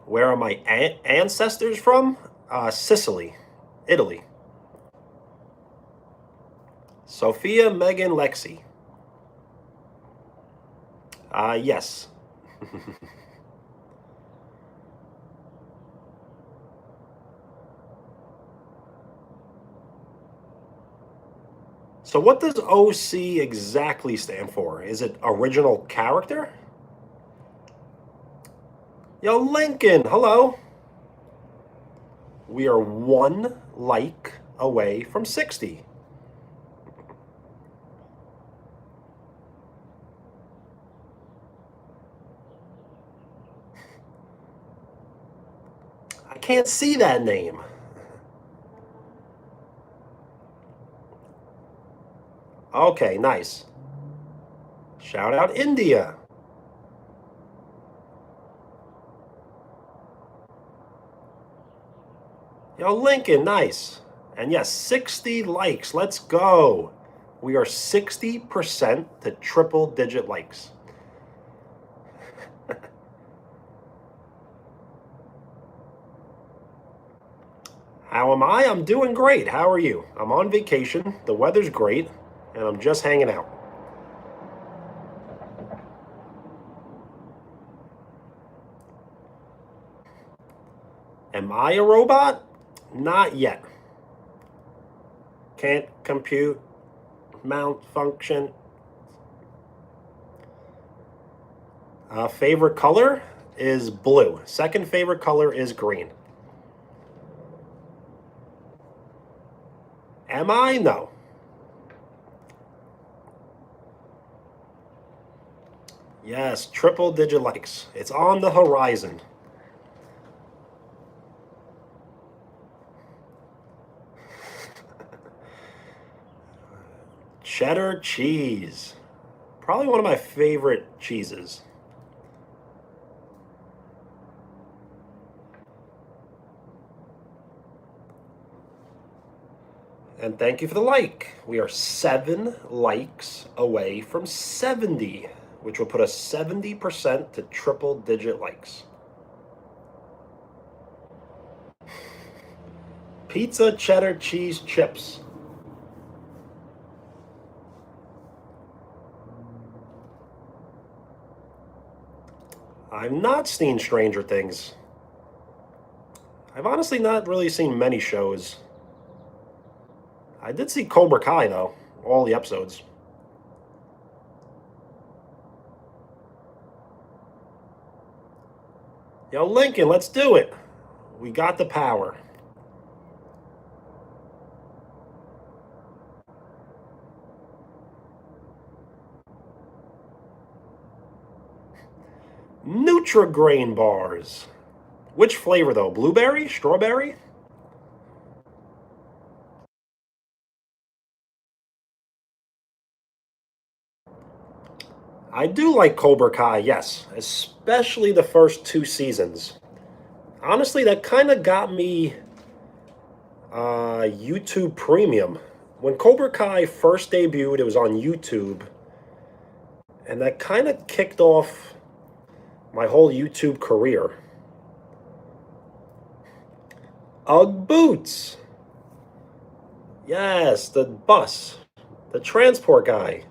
Where are my ancestors from? Sicily, Italy. Sophia, Megan, Lexi. Yes. So what does OC exactly stand for? Is it original character? Yo, Lincoln, hello. We are one like away from 60. I can't see that name. Okay, nice. Shout out India. Yo, Lincoln, nice. And yes, 60 likes. Let's go. We are 60% to triple digit likes. How am I? I'm doing great. How are you? I'm on vacation. The weather's great, and I'm just hanging out. Am I a robot? Not yet. Can't compute, mount function. Favorite color is blue. Second favorite color is green. Am I? No. Yes, triple digit likes. It's on the horizon. Cheddar cheese. Probably one of my favorite cheeses. And thank you for the like. We are 7 likes away from 70, which will put us 70% to triple-digit likes. Pizza cheddar cheese chips. I've not seen Stranger Things. I've honestly not really seen many shows. I did see Cobra Kai, though. All the episodes. Yo, Lincoln, let's do it. We got the power. Nutri-Grain bars. Which flavor, though? Blueberry? Strawberry? I do like Cobra Kai, yes. Especially the first 2 seasons. Honestly, that kind of got me YouTube Premium. When Cobra Kai first debuted, it was on YouTube. And that kind of kicked off my whole YouTube career. Ugg boots. Yes, the bus. The transport guy.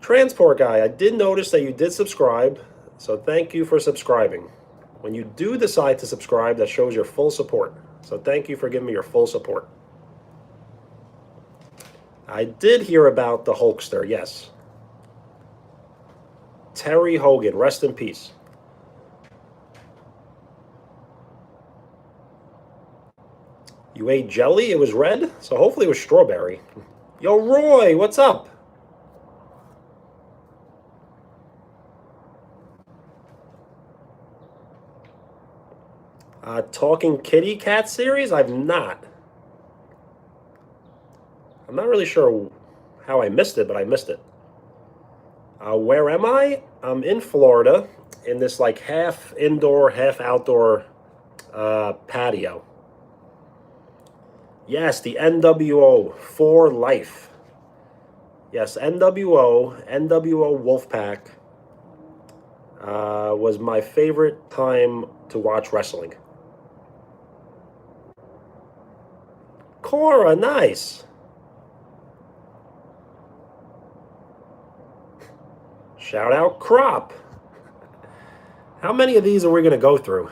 Transport guy, I did notice that you did subscribe, so thank you for subscribing. When you do decide to subscribe, that shows your full support. So thank you for giving me your full support. I did hear about the Hulkster, yes. Terry Hogan, rest in peace. You ate jelly? It was red? So hopefully it was strawberry. Yo, Roy, what's up? Talking Kitty Cat series? I've not. I'm not really sure how I missed it, but I missed it. Where am I? I'm in Florida, in this like half indoor, half outdoor patio. Yes, the NWO for life. Yes, NWO Wolfpack was my favorite time to watch wrestling. Cora, nice. Shout out Crop. How many of these are we going to go through?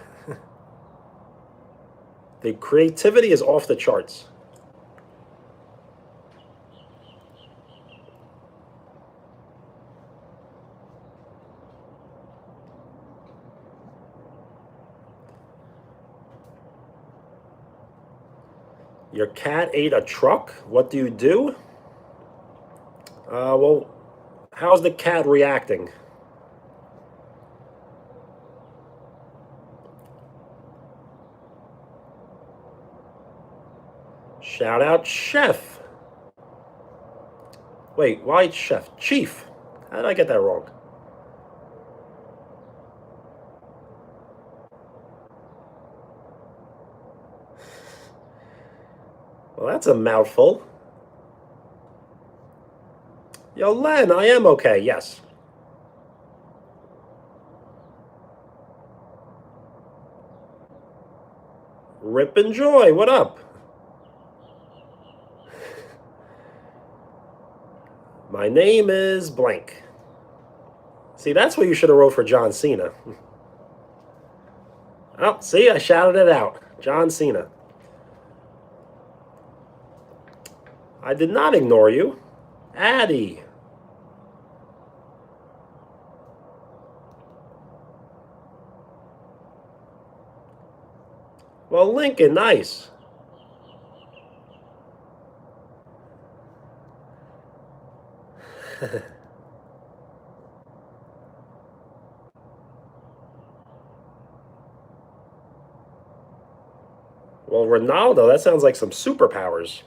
The creativity is off the charts. Your cat ate a truck? What do you do? Well, how's the cat reacting? Shout out Chef. Wait, why Chef? Chief. How did I get that wrong? Well, that's a mouthful. Yo, Len, I am okay, yes. Rip and Joy, what up? My name is blank. See, that's what you should have wrote for John Cena. Oh, see, I shouted it out. John Cena. I did not ignore you. Addie. Well, Lincoln, nice. Well, Ronaldo, that sounds like some superpowers.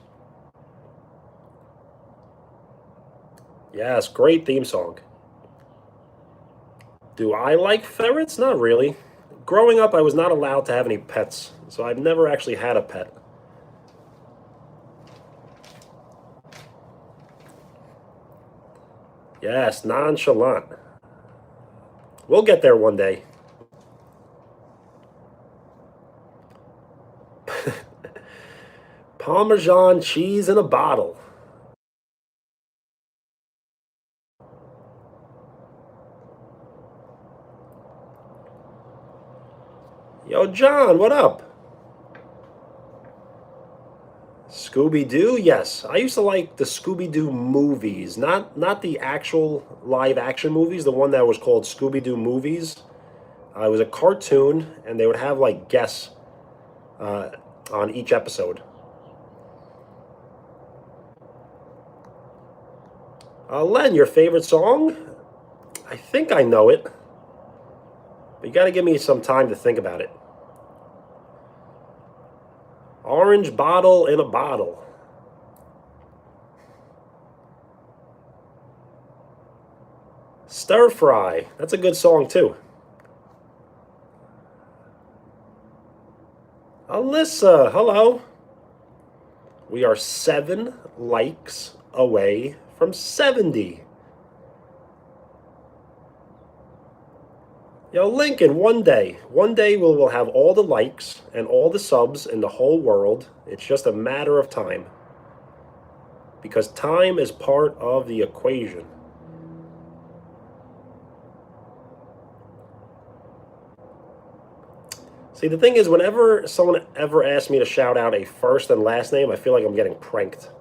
Yes, great theme song. Do I like ferrets? Not really. Growing up, I was not allowed to have any pets, so I've never actually had a pet. Yes, nonchalant. We'll get there one day. Parmesan cheese in a bottle. Yo, John, what up? Scooby-Doo? Yes. I used to like the Scooby-Doo movies, not the actual live action movies, the one that was called Scooby-Doo movies. It was a cartoon, and they would have like guests uh, on each episode. Len, your favorite song? I think I know it, but you got to give me some time to think about it. Orange bottle in a bottle. Stir fry. That's a good song too. Alyssa, hello. We are 7 likes away from 70. Yo, Lincoln, one day we'll have all the likes and all the subs in the whole world. It's just a matter of time. Because time is part of the equation. See, the thing is, whenever someone ever asks me to shout out a first and last name, I feel like I'm getting pranked.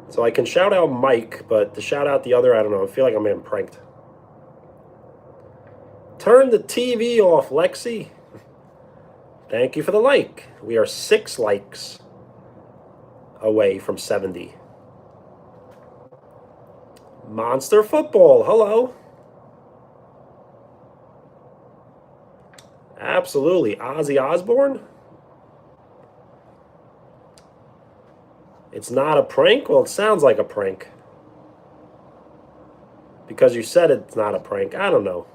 So I can shout out Mike, but to shout out the other, I don't know, I feel like I'm getting pranked. Turn the TV off, Lexi. Thank you for the like. We are 6 likes away from 70. Monster Football, hello. Absolutely. Ozzy Osbourne? It's not a prank? Well, it sounds like a prank. Because you said it's not a prank. I don't know.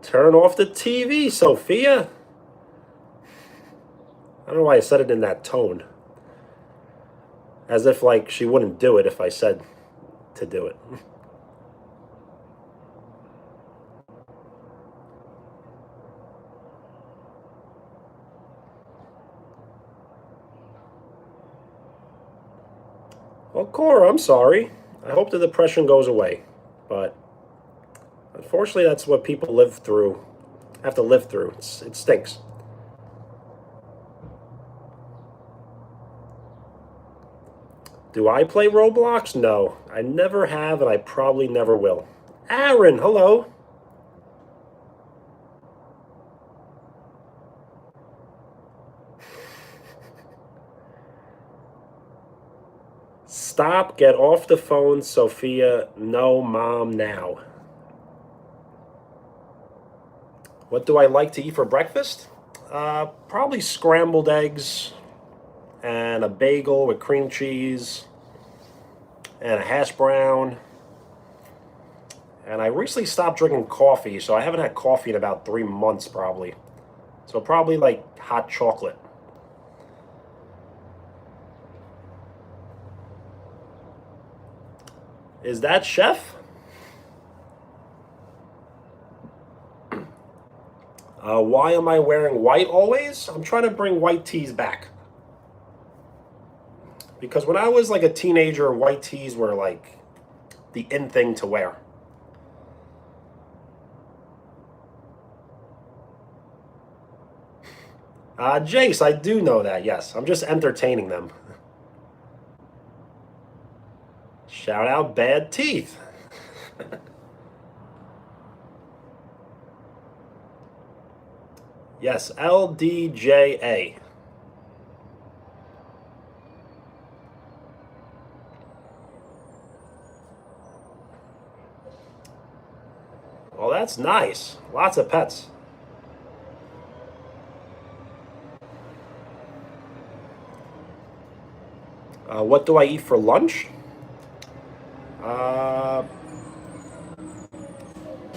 Turn off the TV, Sophia. I don't know why I said it in that tone. As if, like, she wouldn't do it if I said to do it. Well, Cora, I'm sorry. I hope the depression goes away. But unfortunately, that's what people have to live through. It stinks. Do I play Roblox? No. I never have, and I probably never will. Aaron, hello. Stop, get off the phone, Sophia. No, Mom, now. What do I like to eat for breakfast? Probably scrambled eggs and a bagel with cream cheese and a hash brown. And I recently stopped drinking coffee, so I haven't had coffee in about 3 months probably. So probably like hot chocolate. Is that Chef? Why am I wearing white always? I'm trying to bring white tees back. Because when I was like a teenager, white tees were like the in thing to wear. Jace, I do know that, yes. I'm just entertaining them. Shout out Bad Teeth. Yes, LDJA. Well, that's nice. Lots of pets. What do I eat for lunch? Uh,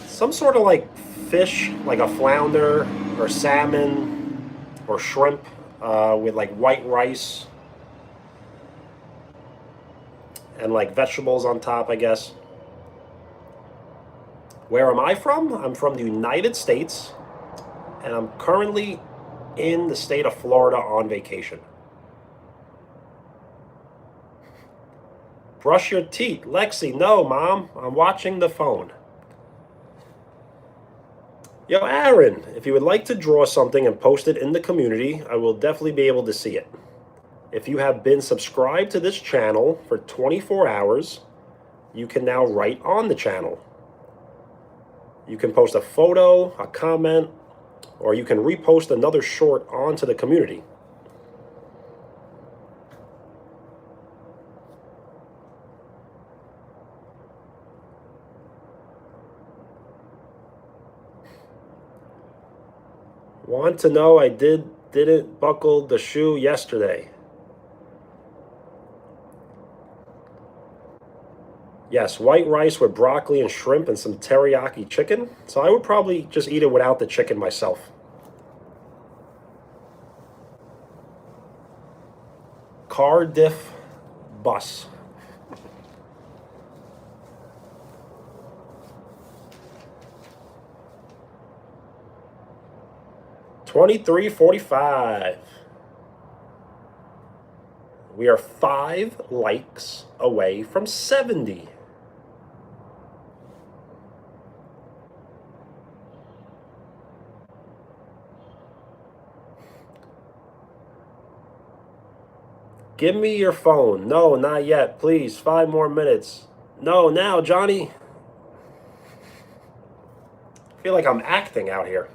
some sort of like fish, like a flounder or salmon or shrimp with like white rice and like vegetables on top, I guess. Where am I from? I'm from the United States, and I'm currently in the state of Florida on vacation. Brush your teeth. Lexi, no, Mom. I'm watching the phone. Yo, Aaron, if you would like to draw something and post it in the community, I will definitely be able to see it. If you have been subscribed to this channel for 24 hours, you can now write on the channel. You can post a photo, a comment, or you can repost another short onto the community. Want to know I didn't buckle the shoe yesterday. Yes, white rice with broccoli and shrimp and some teriyaki chicken. So I would probably just eat it without the chicken myself. Cardiff bus. $23.45. We are 5 likes away from 70. Give me your phone. No, not yet. Please, 5 more minutes. No, now, Johnny. I feel like I'm acting out here.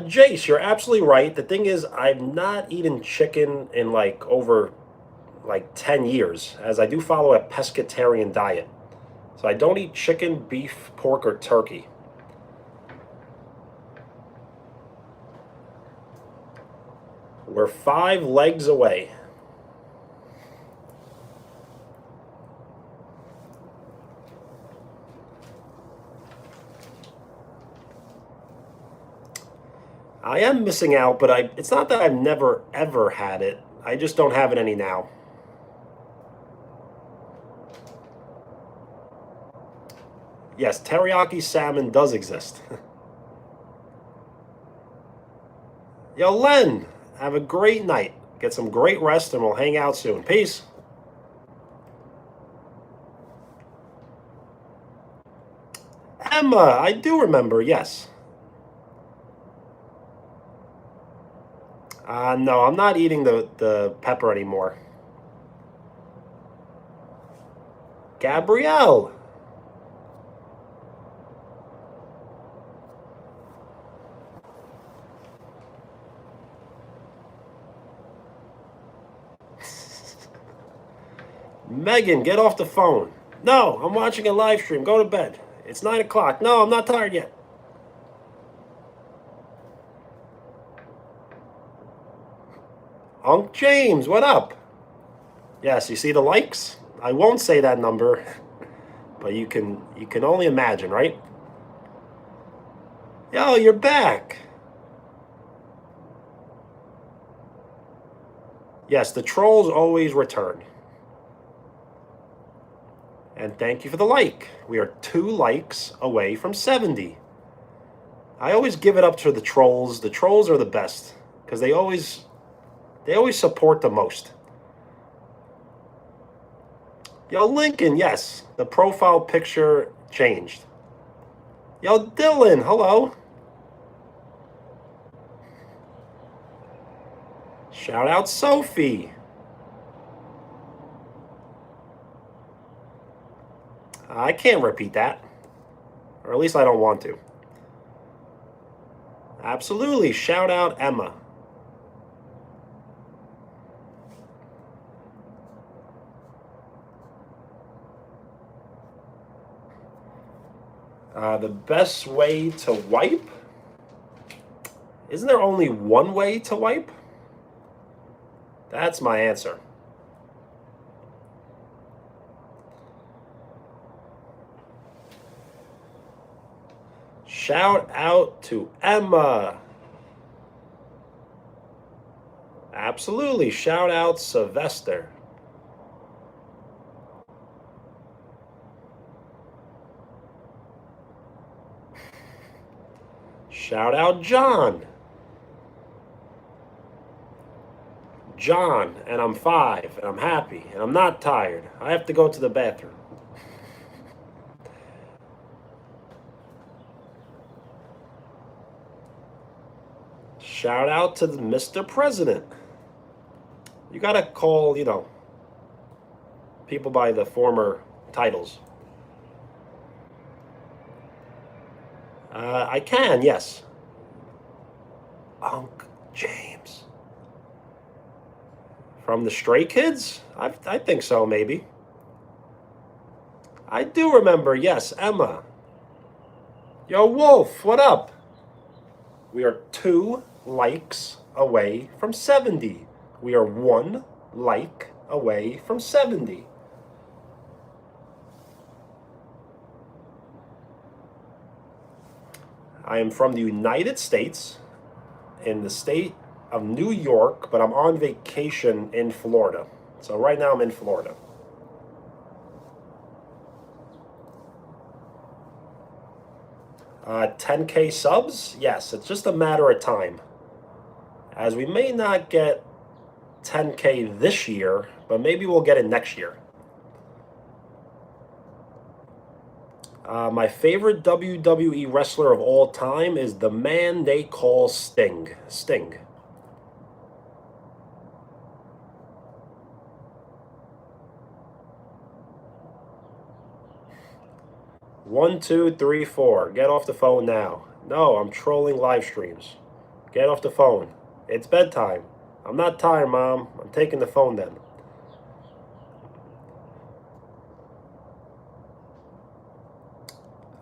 Jace, you're absolutely right. The thing is, I've not eaten chicken in like over 10 years, as I do follow a pescatarian diet. So I don't eat chicken, beef, pork, or turkey. We're 5 legs away. I am missing out, but it's not that I've never ever had it. I just don't have it any now. Yes, teriyaki salmon does exist. Yo, Len, have a great night. Get some great rest, and we'll hang out soon. Peace. Emma, I do remember, yes. No, I'm not eating the pepper anymore. Gabrielle. Megan, get off the phone. No, I'm watching a live stream. Go to bed. It's 9 o'clock. No, I'm not tired yet. Unc James, what up? Yes, you see the likes? I won't say that number, but you can only imagine, right? Yo, you're back. Yes, the trolls always return. And thank you for the like. We are 2 likes away from 70. I always give it up to the trolls. The trolls are the best because they always support the most. Yo, Lincoln, yes, the profile picture changed. Yo, Dylan, hello. Shout out Sophie. I can't repeat that. Or at least I don't want to. Absolutely. Shout out Emma. The best way to wipe? Isn't there only one way to wipe? That's my answer. Shout out to Emma. Absolutely. Shout out Sylvester. Shout out John. John, and I'm 5, and I'm happy, and I'm not tired. I have to go to the bathroom. Shout out to Mr. President. You gotta call, people by the former titles. I can, yes. Unc James. From the Stray Kids? I think so, maybe. I do remember, yes, Emma. Yo, Wolf, what up? We are 2 likes away from 70. We are 1 like away from 70. I am from the United States, in the state of New York, but I'm on vacation in Florida. So right now I'm in Florida. Uh, 10K subs? Yes, it's just a matter of time. As we may not get 10K this year, but maybe we'll get it next year. My favorite WWE wrestler of all time is the man they call Sting. Sting. One, two, three, four. Get off the phone now. No, I'm trolling live streams. Get off the phone. It's bedtime. I'm not tired, Mom. I'm taking the phone then.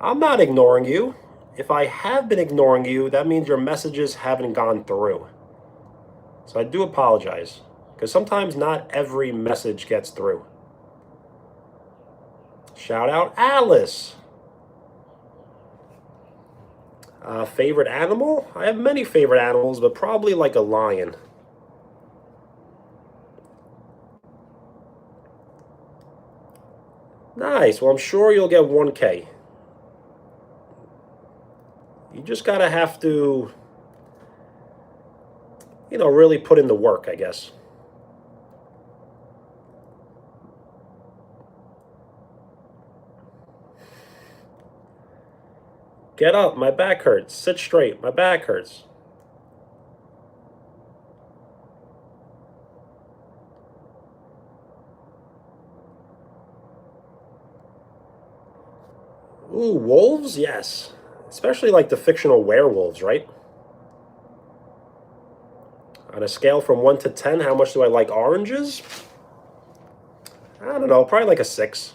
I'm not ignoring you. If I have been ignoring you, that means your messages haven't gone through. So I do apologize, because sometimes not every message gets through. Shout out Alice. Favorite animal? I have many favorite animals, but probably like a lion. Nice. Well, I'm sure you'll get 1K. You just gotta have to, really put in the work, I guess. Get up, my back hurts. Sit straight, my back hurts. Ooh, wolves? Yes. Especially like the fictional werewolves, right? On a scale from 1 to 10, how much do I like oranges? I don't know, probably like a 6.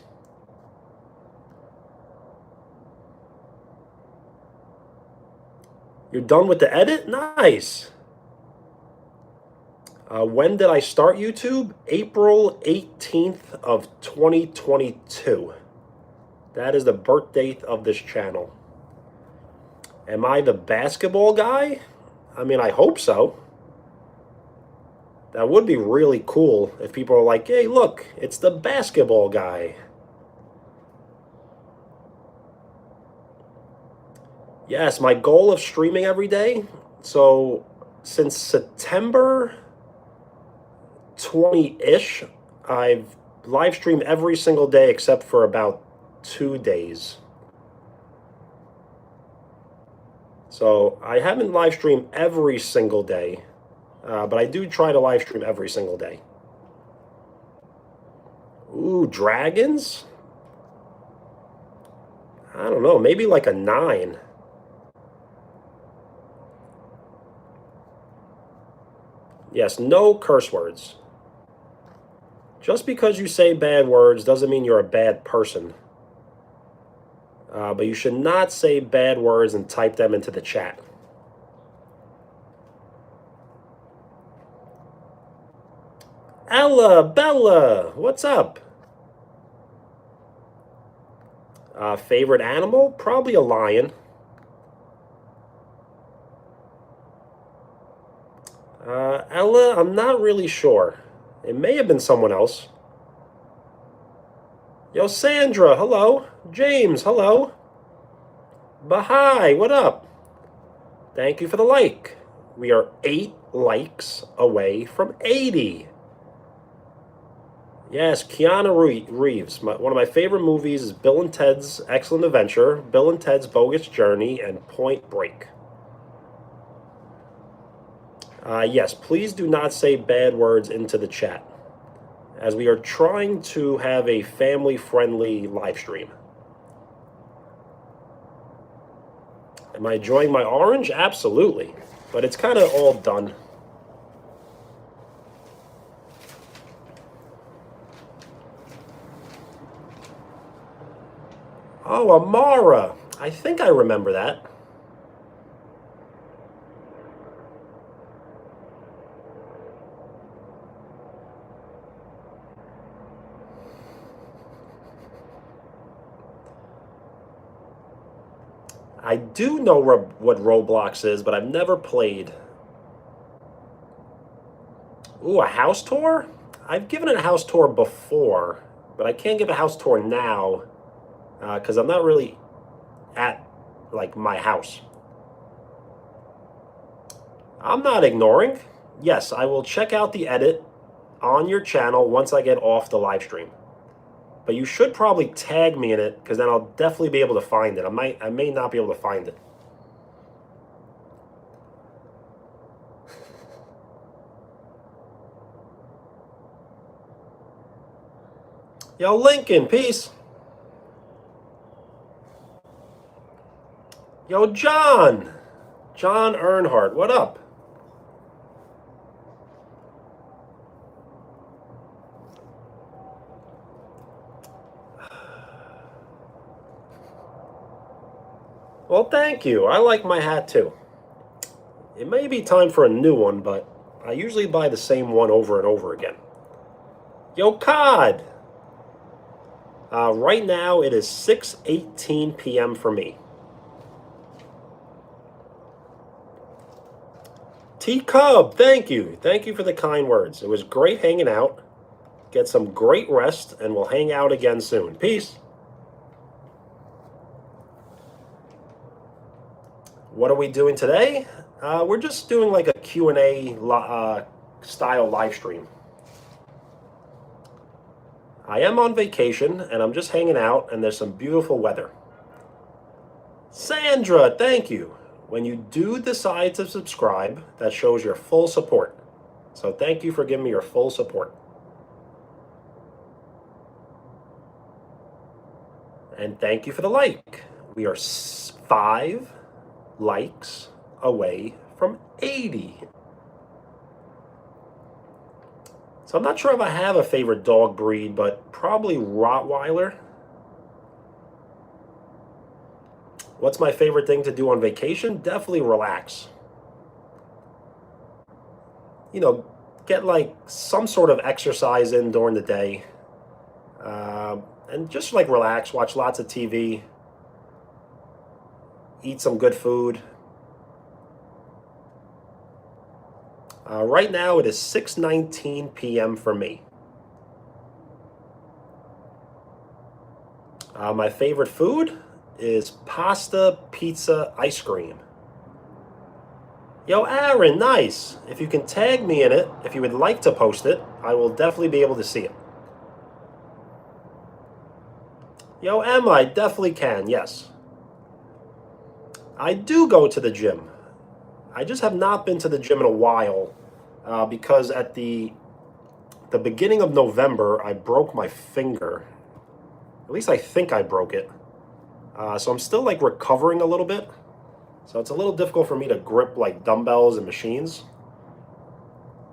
You're done with the edit? Nice. When did I start YouTube? April 18th of 2022. That is the birth date of this channel. Am I the basketball guy? I mean, I hope so. That would be really cool if people are like, hey, look, it's the basketball guy. Yes, my goal of streaming every day. So since September 20-ish, I've live streamed every single day except for about 2 days. So I haven't live streamed every single day, but I do try to live stream every single day. Ooh, dragons? I don't know, maybe like a 9. Yes, no curse words. Just because you say bad words doesn't mean you're a bad person. But you should not say bad words and type them into the chat. Ella, Bella, what's up? Favorite animal? Probably a lion. Ella, I'm not really sure. It may have been someone else. Yo, Sandra, hello. James, hello. Bahai, what up? Thank you for the like. We are 8 likes away from 80. Yes, Keanu Reeves. One of my favorite movies is Bill and Ted's Excellent Adventure, Bill and Ted's Bogus Journey, and Point Break. Yes, please do not say bad words into the chat, as we are trying to have a family-friendly live stream. Am I enjoying my orange? Absolutely. But it's kind of all done. Oh, Amara. I think I remember that. I do know what Roblox is, but I've never played. Ooh, a house tour? I've given a house tour before, but I can't give a house tour now because I'm not really at, like, my house. I'm not ignoring. Yes, I will check out the edit on your channel once I get off the live stream. But you should probably tag me in it, because then I'll definitely be able to find it. I may not be able to find it. Yo, Lincoln, peace. Yo, John Earnhardt, what up? Well, thank you. I like my hat too. It may be time for a new one, but I usually buy the same one over and over again. Yo, Cod! Right now it is 6:18 p.m. for me. T-Cub, thank you. Thank you for the kind words. It was great hanging out. Get some great rest, and we'll hang out again soon. Peace. What are we doing today? We're just doing like a Q&A style live stream. I am on vacation, and I'm just hanging out, and there's some beautiful weather. Sandra, thank you. When you do decide to subscribe, that shows your full support. So thank you for giving me your full support. And thank you for the like. We are 5 likes away from 80. So I'm not sure if I have a favorite dog breed, but probably Rottweiler. What's my favorite thing to do on vacation? Definitely relax. You know, get like some sort of exercise in during the day. And just like relax, watch lots of TV, eat some good food. Right now it is 6:19 p.m. for me. My favorite food is pasta, pizza, ice cream. Yo, Aaron, nice. If you can tag me in it, if you would like to post it, I will definitely be able to see it. Yo, Emma, I definitely can, yes. I do go to the gym. I just have not been to the gym in a while because at the beginning of November, I broke my finger. At least I think I broke it. So I'm still like recovering a little bit. So it's a little difficult for me to grip like dumbbells and machines.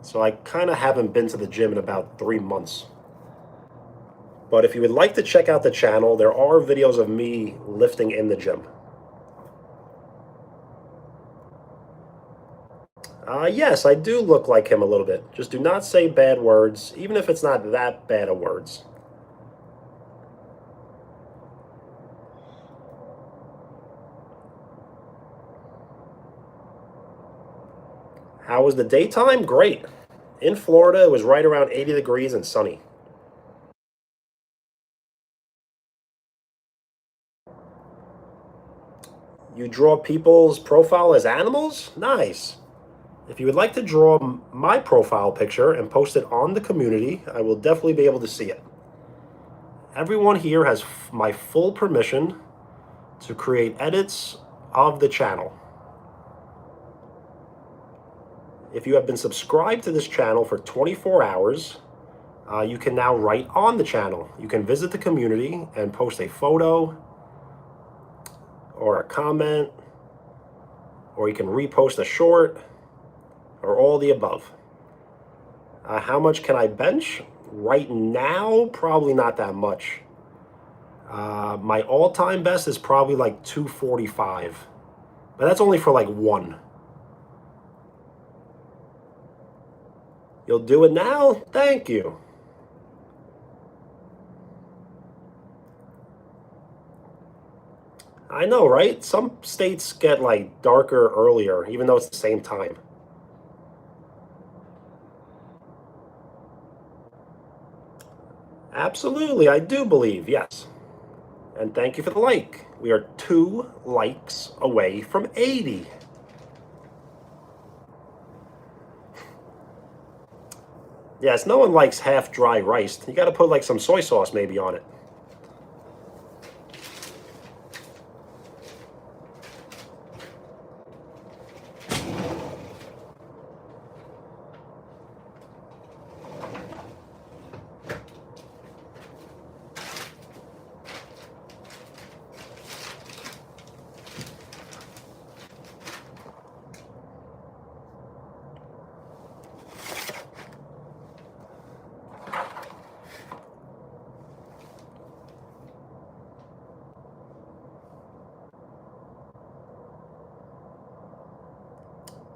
So I kind of haven't been to the gym in about 3 months. But if you would like to check out the channel, there are videos of me lifting in the gym. Yes, I do look like him a little bit. Just do not say bad words, even if it's not that bad of words. How was the daytime? Great. In Florida, it was right around 80 degrees and sunny. You draw people's profile as animals? Nice. If you would like to draw my profile picture and post it on the community, I will definitely be able to see it. Everyone here has my full permission to create edits of the channel. If you have been subscribed to this channel for 24 hours, you can now write on the channel. You can visit the community and post a photo or a comment, or you can repost a short, or all the above. How much can I bench? Right now, probably not that much. My all-time best is probably like 245, but that's only for like one. You'll do it now? Thank you. I know, right? Some states get like darker earlier, even though it's the same time. Absolutely, I do believe, yes. And thank you for the like. We are 2 likes away from 80. Yes, no one likes half dry rice. You got to put like some soy sauce maybe on it.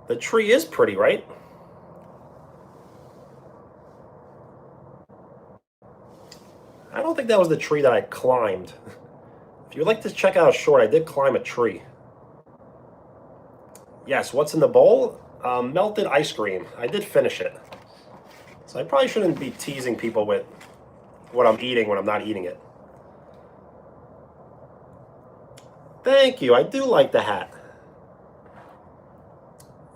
The tree is pretty, right? I don't think that was the tree that I climbed. If you'd like to check out a short, I did climb a tree. Yes, what's in the bowl? Melted ice cream. I did finish it. So I probably shouldn't be teasing people with what I'm eating when I'm not eating it. Thank you. I do like the hat.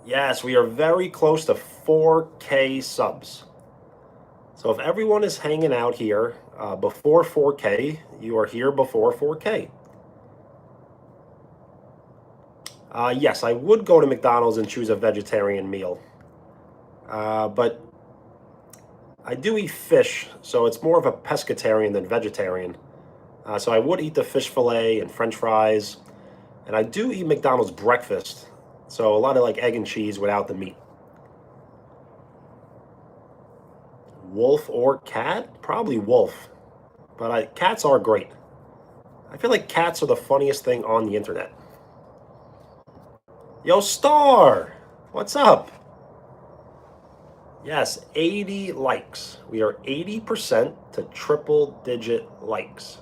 Yes, we are very close to 4K subs. So if everyone is hanging out here before 4K, you are here before 4K. Yes, I would go to McDonald's and choose a vegetarian meal. But I do eat fish, so it's more of a pescatarian than vegetarian. So I would eat the fish fillet and French fries. And I do eat McDonald's breakfast. So a lot of like egg and cheese without the meat. Wolf or cat? Probably wolf. But cats are great. I feel like cats are the funniest thing on the internet. Yo, Star! What's up? Yes, 80 likes. We are 80% to triple digit likes.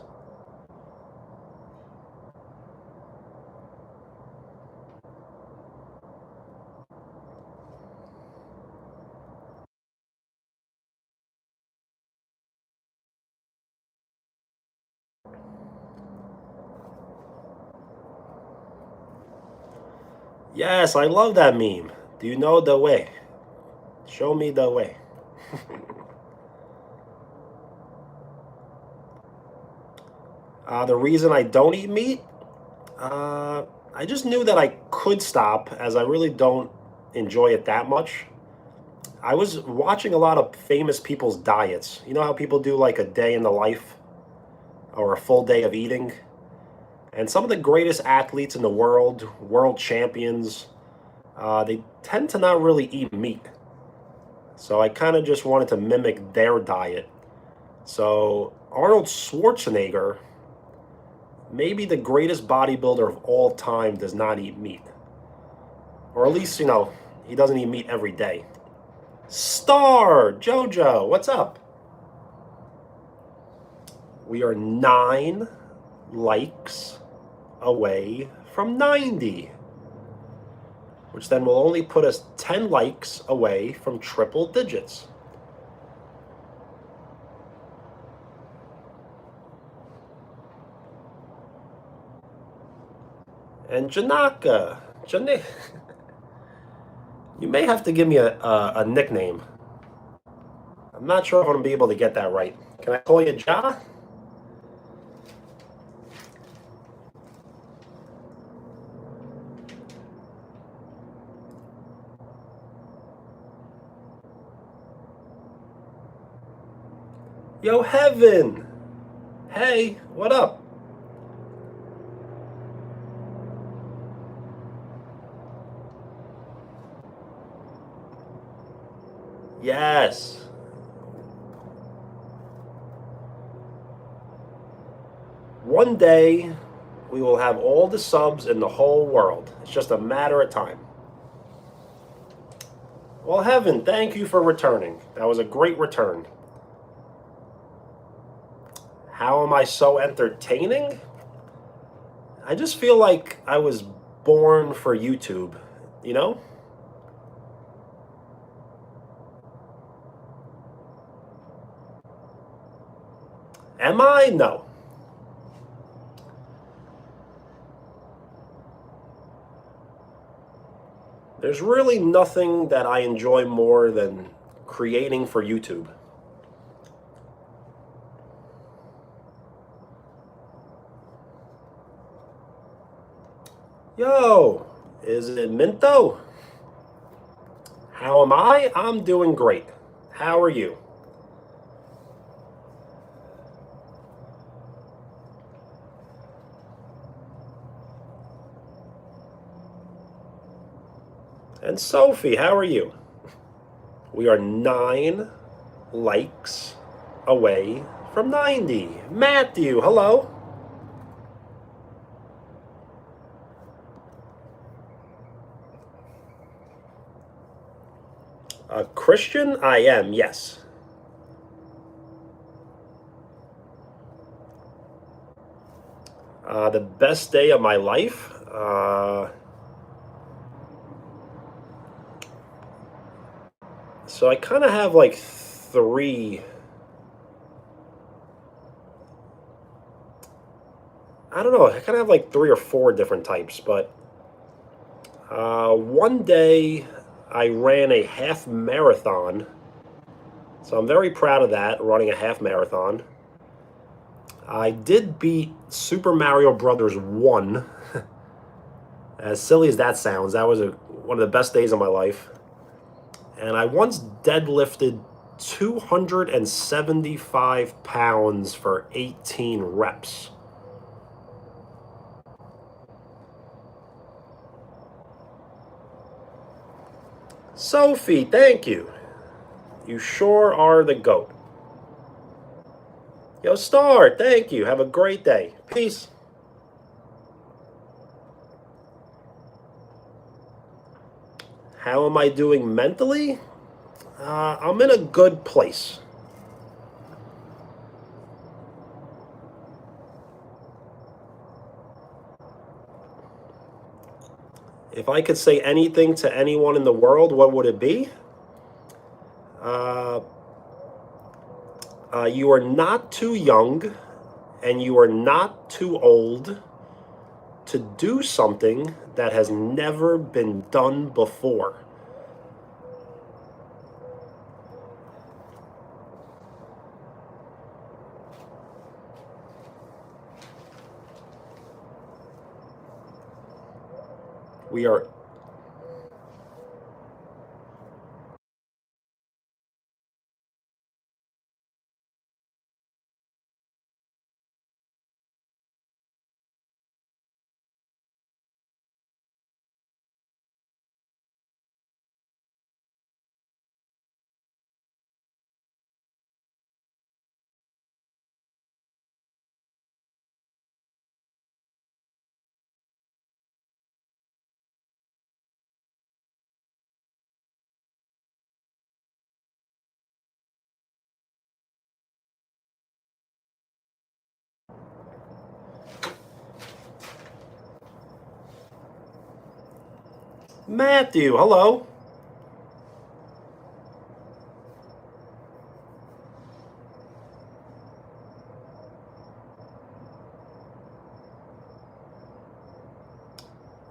Yes, I love that meme. Do you know the way? Show me the way. The reason I don't eat meat, I just knew that I could stop as I really don't enjoy it that much. I was watching a lot of famous people's diets. You know how people do like a day in the life or a full day of eating? And some of the greatest athletes in the world champions, they tend to not really eat meat. So I kind of just wanted to mimic their diet. So Arnold Schwarzenegger, maybe the greatest bodybuilder of all time, does not eat meat. Or at least, He doesn't even meet every day. Star Jojo, what's up? We are 9 likes away from 90, which then will only put us 10 likes away from triple digits. And Janaka, you may have to give me a nickname. I'm not sure if I'm going to be able to get that right. Can I call you Ja? Yo, Heaven! Hey, what up? Yes. One day, we will have all the subs in the whole world. It's just a matter of time. Well, Heaven, thank you for returning. That was a great return. How am I so entertaining? I just feel like I was born for YouTube, you know? Am I? No. There's really nothing that I enjoy more than creating for YouTube. Yo, is it Minto? How am I? I'm doing great. How are you? And Sophie, how are you? We are 9 likes away from 90. Matthew, hello. A Christian? I am, yes. The best day of my life? So I kind of have like 3. I don't know. I kind of have like 3 or 4 different types, but one day I ran a half marathon. So I'm very proud of that, running a half marathon. I did beat Super Mario Brothers 1. As silly as that sounds, that was one of the best days of my life. And I once deadlifted 275 pounds for 18 reps. Sophie, thank you. You sure are the GOAT. Yo, Star, thank you. Have a great day. Peace. How am I doing mentally? I'm in a good place. If I could say anything to anyone in the world, what would it be? You are not too young and you are not too old to do something that has never been done before. We are Matthew, hello.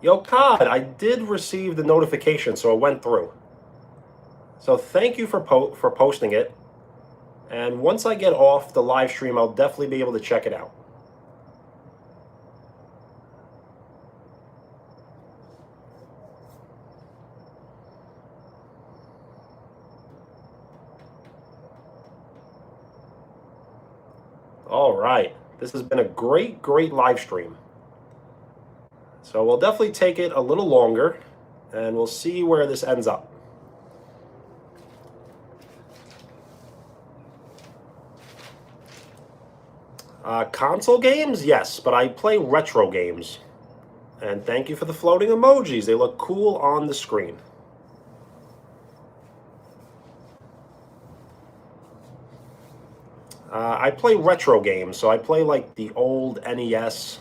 Yo, Cod, I did receive the notification, so it went through. So thank you for posting it. And once I get off the live stream, I'll definitely be able to check it out. All right. This has been a great, great live stream. So we'll definitely take it a little longer, and we'll see where this ends up. Console games? Yes, but I play retro games. And thank you for the floating emojis. They look cool on the screen. I play retro games, so I play like the old NES,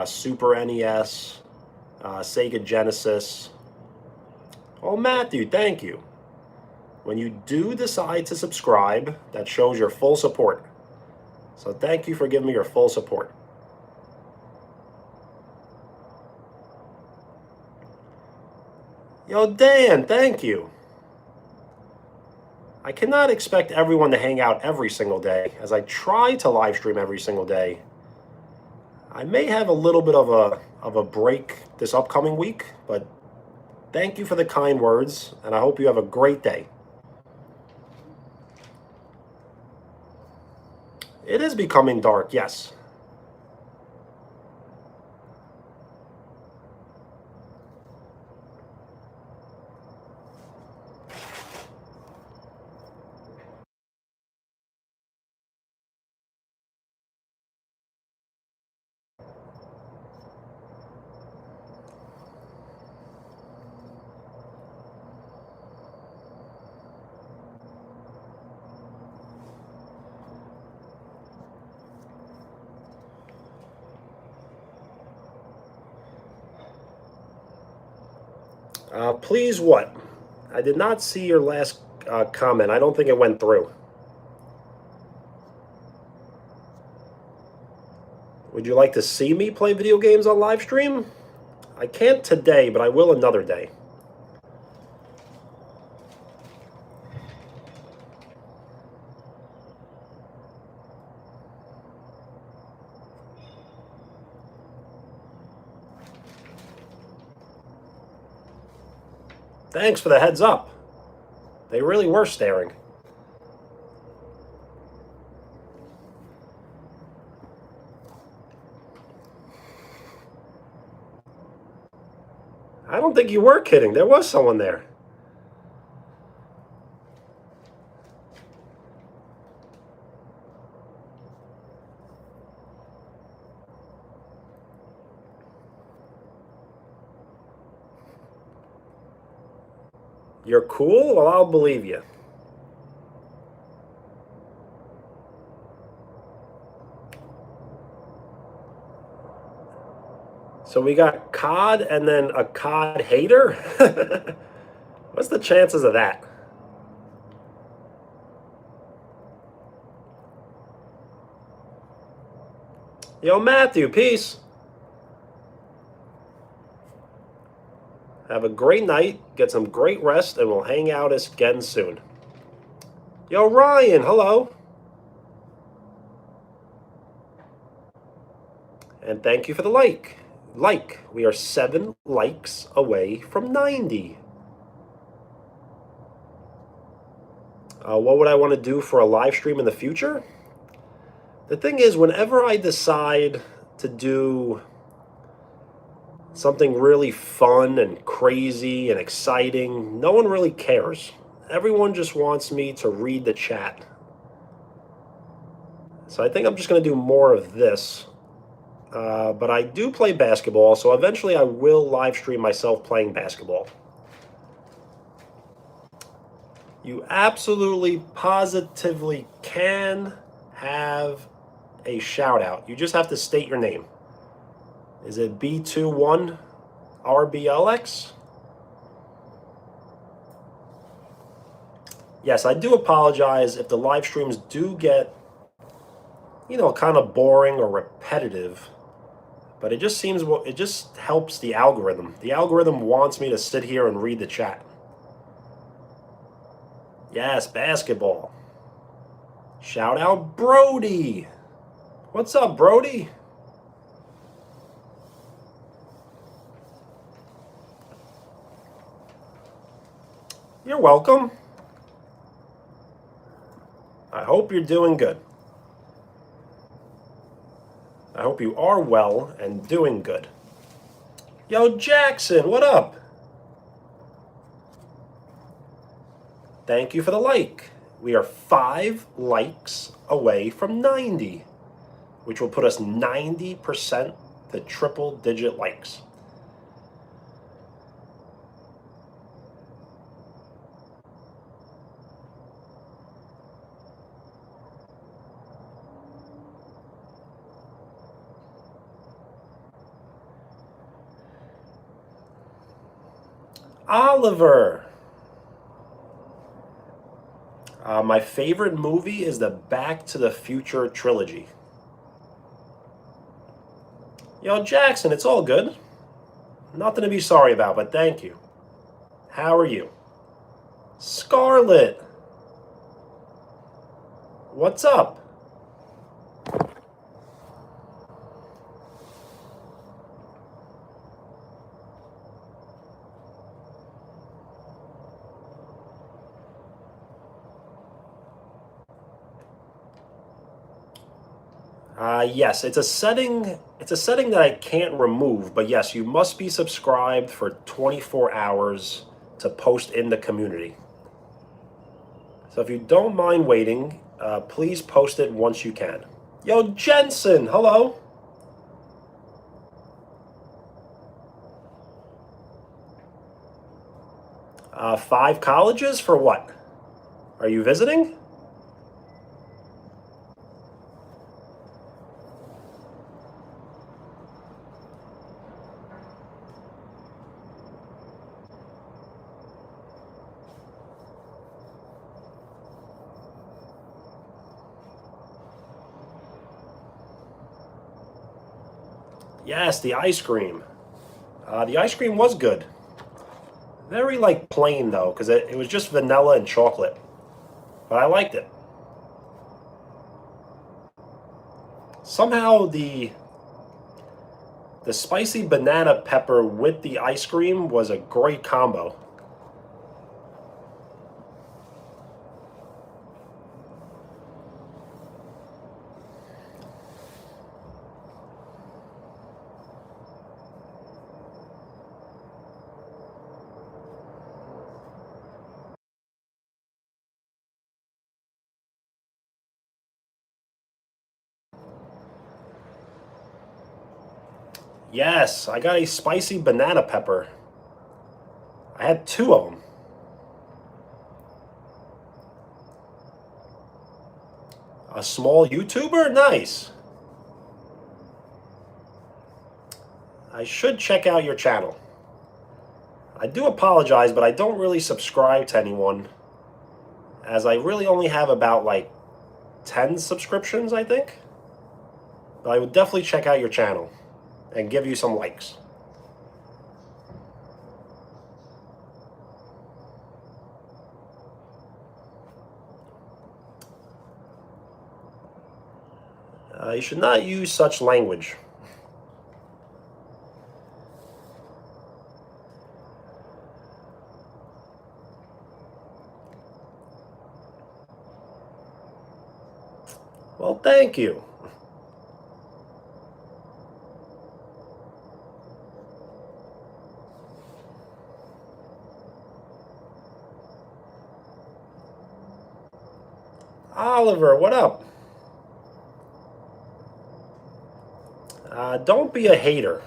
Super NES, Sega Genesis. Oh, Matthew, thank you. When you do decide to subscribe, that shows your full support. So thank you for giving me your full support. Yo, Dan, thank you. I cannot expect everyone to hang out every single day, as I try to live stream every single day. I may have a little bit of a break this upcoming week, but thank you for the kind words, and I hope you have a great day. It is becoming dark, yes. Please what? I did not see your last comment. I don't think it went through. Would you like to see me play video games on live stream? I can't today, but I will another day. Thanks for the heads up. They really were staring. I don't think you were kidding. There was someone there. You're cool? Well, I'll believe you. So we got COD and then a COD hater? What's the chances of that? Yo, Matthew, peace. Have a great night, get some great rest, and we'll hang out again soon. Yo, Ryan, hello. And thank you for the like. We are 7 likes away from 90. What would I want to do for a live stream in the future? The thing is, whenever I decide to do something really fun and crazy and exciting, no one really cares. Everyone just wants me to read the chat. So I think I'm just going to do more of this. But I do play basketball, so eventually I will live stream myself playing basketball. You absolutely, positively can have a shout out. You just have to state your name. Is it B21RBLX? Yes, I do apologize if the live streams do get, kind of boring or repetitive. But it just helps the algorithm. The algorithm wants me to sit here and read the chat. Yes, basketball. Shout out Brody. What's up, Brody? You're welcome. I hope you're doing good. I hope you are well and doing good. Yo, Jackson, what up? Thank you for the like. We are 5 likes away from 90, which will put us 90% to triple digit likes. Oliver. My favorite movie is the Back to the Future trilogy. Yo, Jackson, it's all good. Nothing to be sorry about, but thank you. How are you? Scarlett. What's up? Yes, it's a setting. It's a setting that I can't remove, but yes, you must be subscribed for 24 hours to post in the community. So if you don't mind waiting, please post it once you can. Yo, Jensen, hello. 5 colleges for what? Are you visiting? Yes, the ice cream. The ice cream was good. Very plain though, because it was just vanilla and chocolate. But I liked it. Somehow the spicy banana pepper with the ice cream was a great combo. Yes, I got a spicy banana pepper. I had 2 of them. A small YouTuber? Nice. I should check out your channel. I do apologize, but I don't really subscribe to anyone, as I really only have about 10 subscriptions, I think. But I would definitely check out your channel and give you some likes. You should not use such language. Well, thank you. Oliver, what up? Don't be a hater.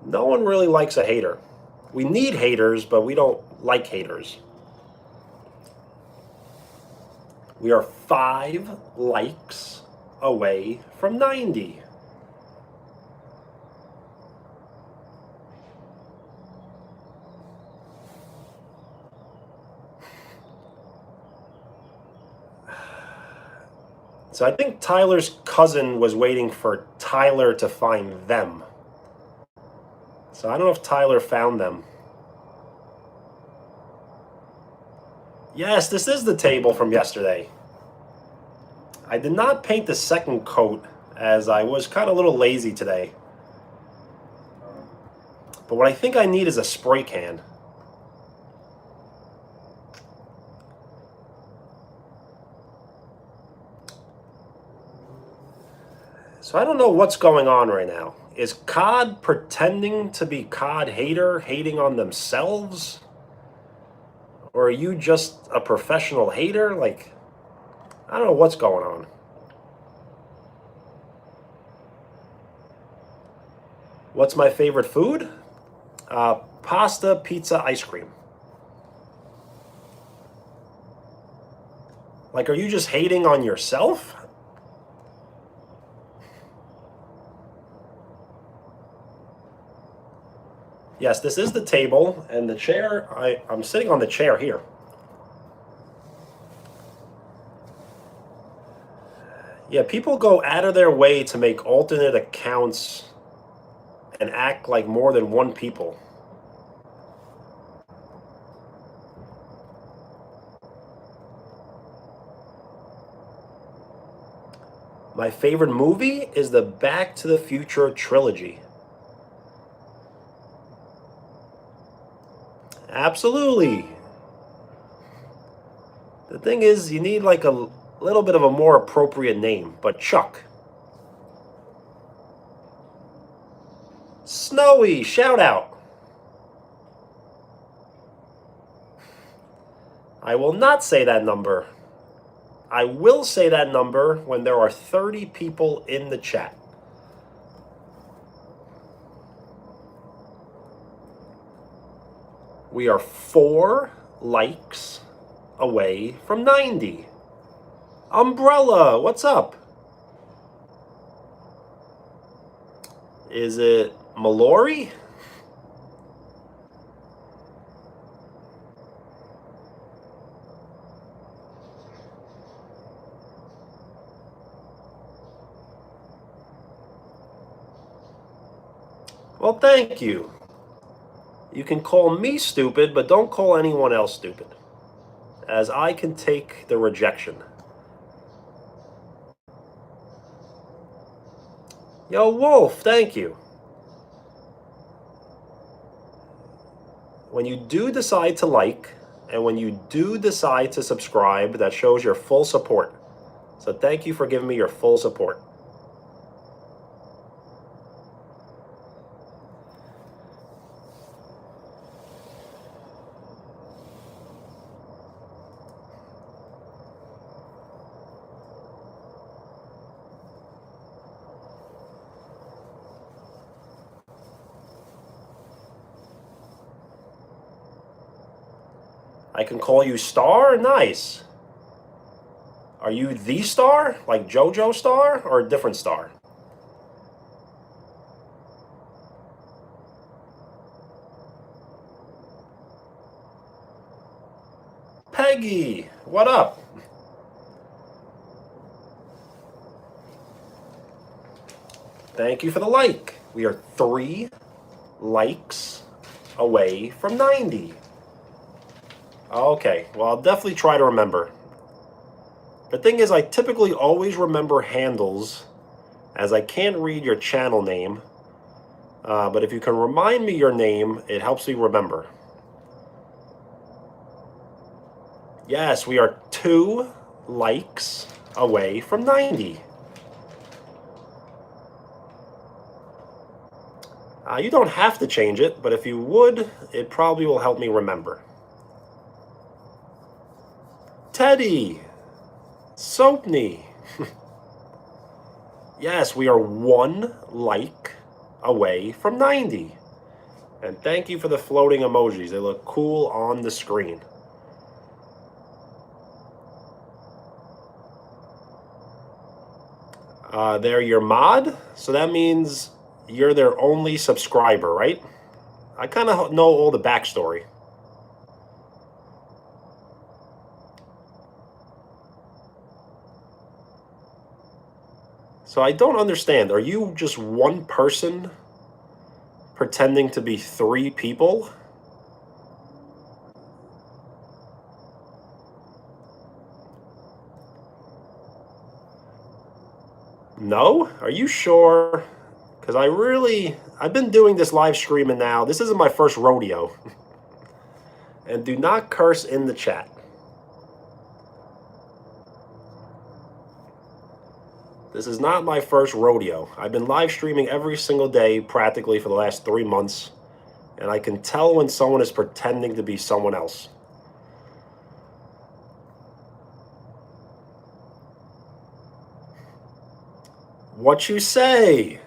No one really likes a hater. We need haters, but we don't like haters. We are 5 likes away from 90. So I think Tyler's cousin was waiting for Tyler to find them. So I don't know if Tyler found them. Yes, this is the table from yesterday. I did not paint the second coat as I was kind of a little lazy today. But what I think I need is a spray can. So I don't know what's going on right now. Is COD pretending to be COD hater, hating on themselves? Or are you just a professional hater? Like, I don't know what's going on. What's my favorite food? Pasta, pizza, ice cream. Like, are you just hating on yourself? Yes, this is the table, and the chair, I'm sitting on the chair here. Yeah, people go out of their way to make alternate accounts and act like more than one people. My favorite movie is the Back to the Future trilogy. Absolutely. The thing is, you need like a little bit of a more appropriate name, but Chuck. Snowy, shout out. I will not say that number. I will say that number when there are 30 people in the chat. We are 4 likes away from 90. Umbrella, what's up? Is it Mallory? Well, thank you. You can call me stupid, but don't call anyone else stupid, as I can take the rejection. Yo, Wolf, thank you. When you do decide to like, and when you do decide to subscribe, that shows your full support. So thank you for giving me your full support. I can call you Star? Nice. Are you the Star? Like JoJo Star? Or a different Star? Peggy, what up? Thank you for the like. We are 3 likes away from 90. Okay, well, I'll definitely try to remember. The thing is, I typically always remember handles, as I can't read your channel name. But if you can remind me your name, it helps me remember. Yes, we are 2 likes away from 90. You don't have to change it, but if you would, it probably will help me remember. Teddy, Soapney. Yes, we are 1 like away from 90. And thank you for the floating emojis. They look cool on the screen. They're your mod, so that means you're their only subscriber, right? I kind of know all the backstory. So I don't understand. Are you just one person pretending to be 3 people? No? Are you sure? Because I've been doing this live streaming now. This isn't my first rodeo. And do not curse in the chat. This is not my first rodeo. I've been live streaming every single day practically for the last 3 months. And I can tell when someone is pretending to be someone else. What you say?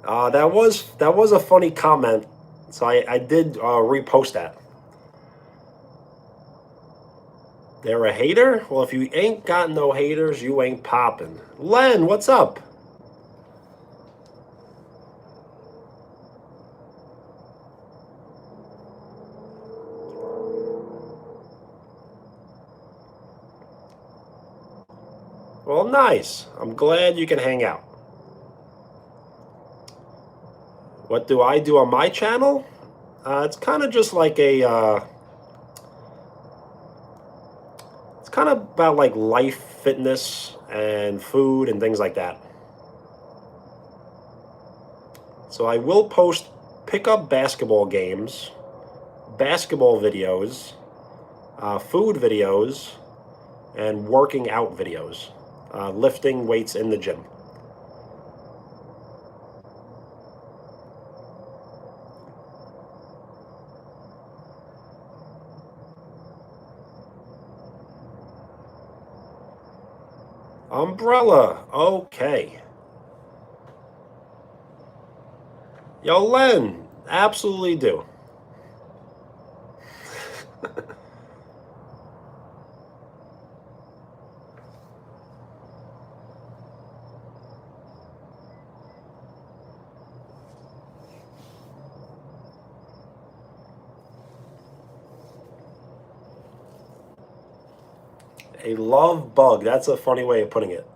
That was a funny comment. So I did repost that. They're a hater? Well, if you ain't got no haters, you ain't poppin'. Len, what's up? Well, nice. I'm glad you can hang out. What do I do on my channel? It's kind of just like a... it's kind of about like life, fitness, and food and things like that. So I will post pickup basketball games, basketball videos, food videos, and working out videos, lifting weights in the gym. Umbrella, okay. Yo, Len, absolutely do. A love bug, that's a funny way of putting it.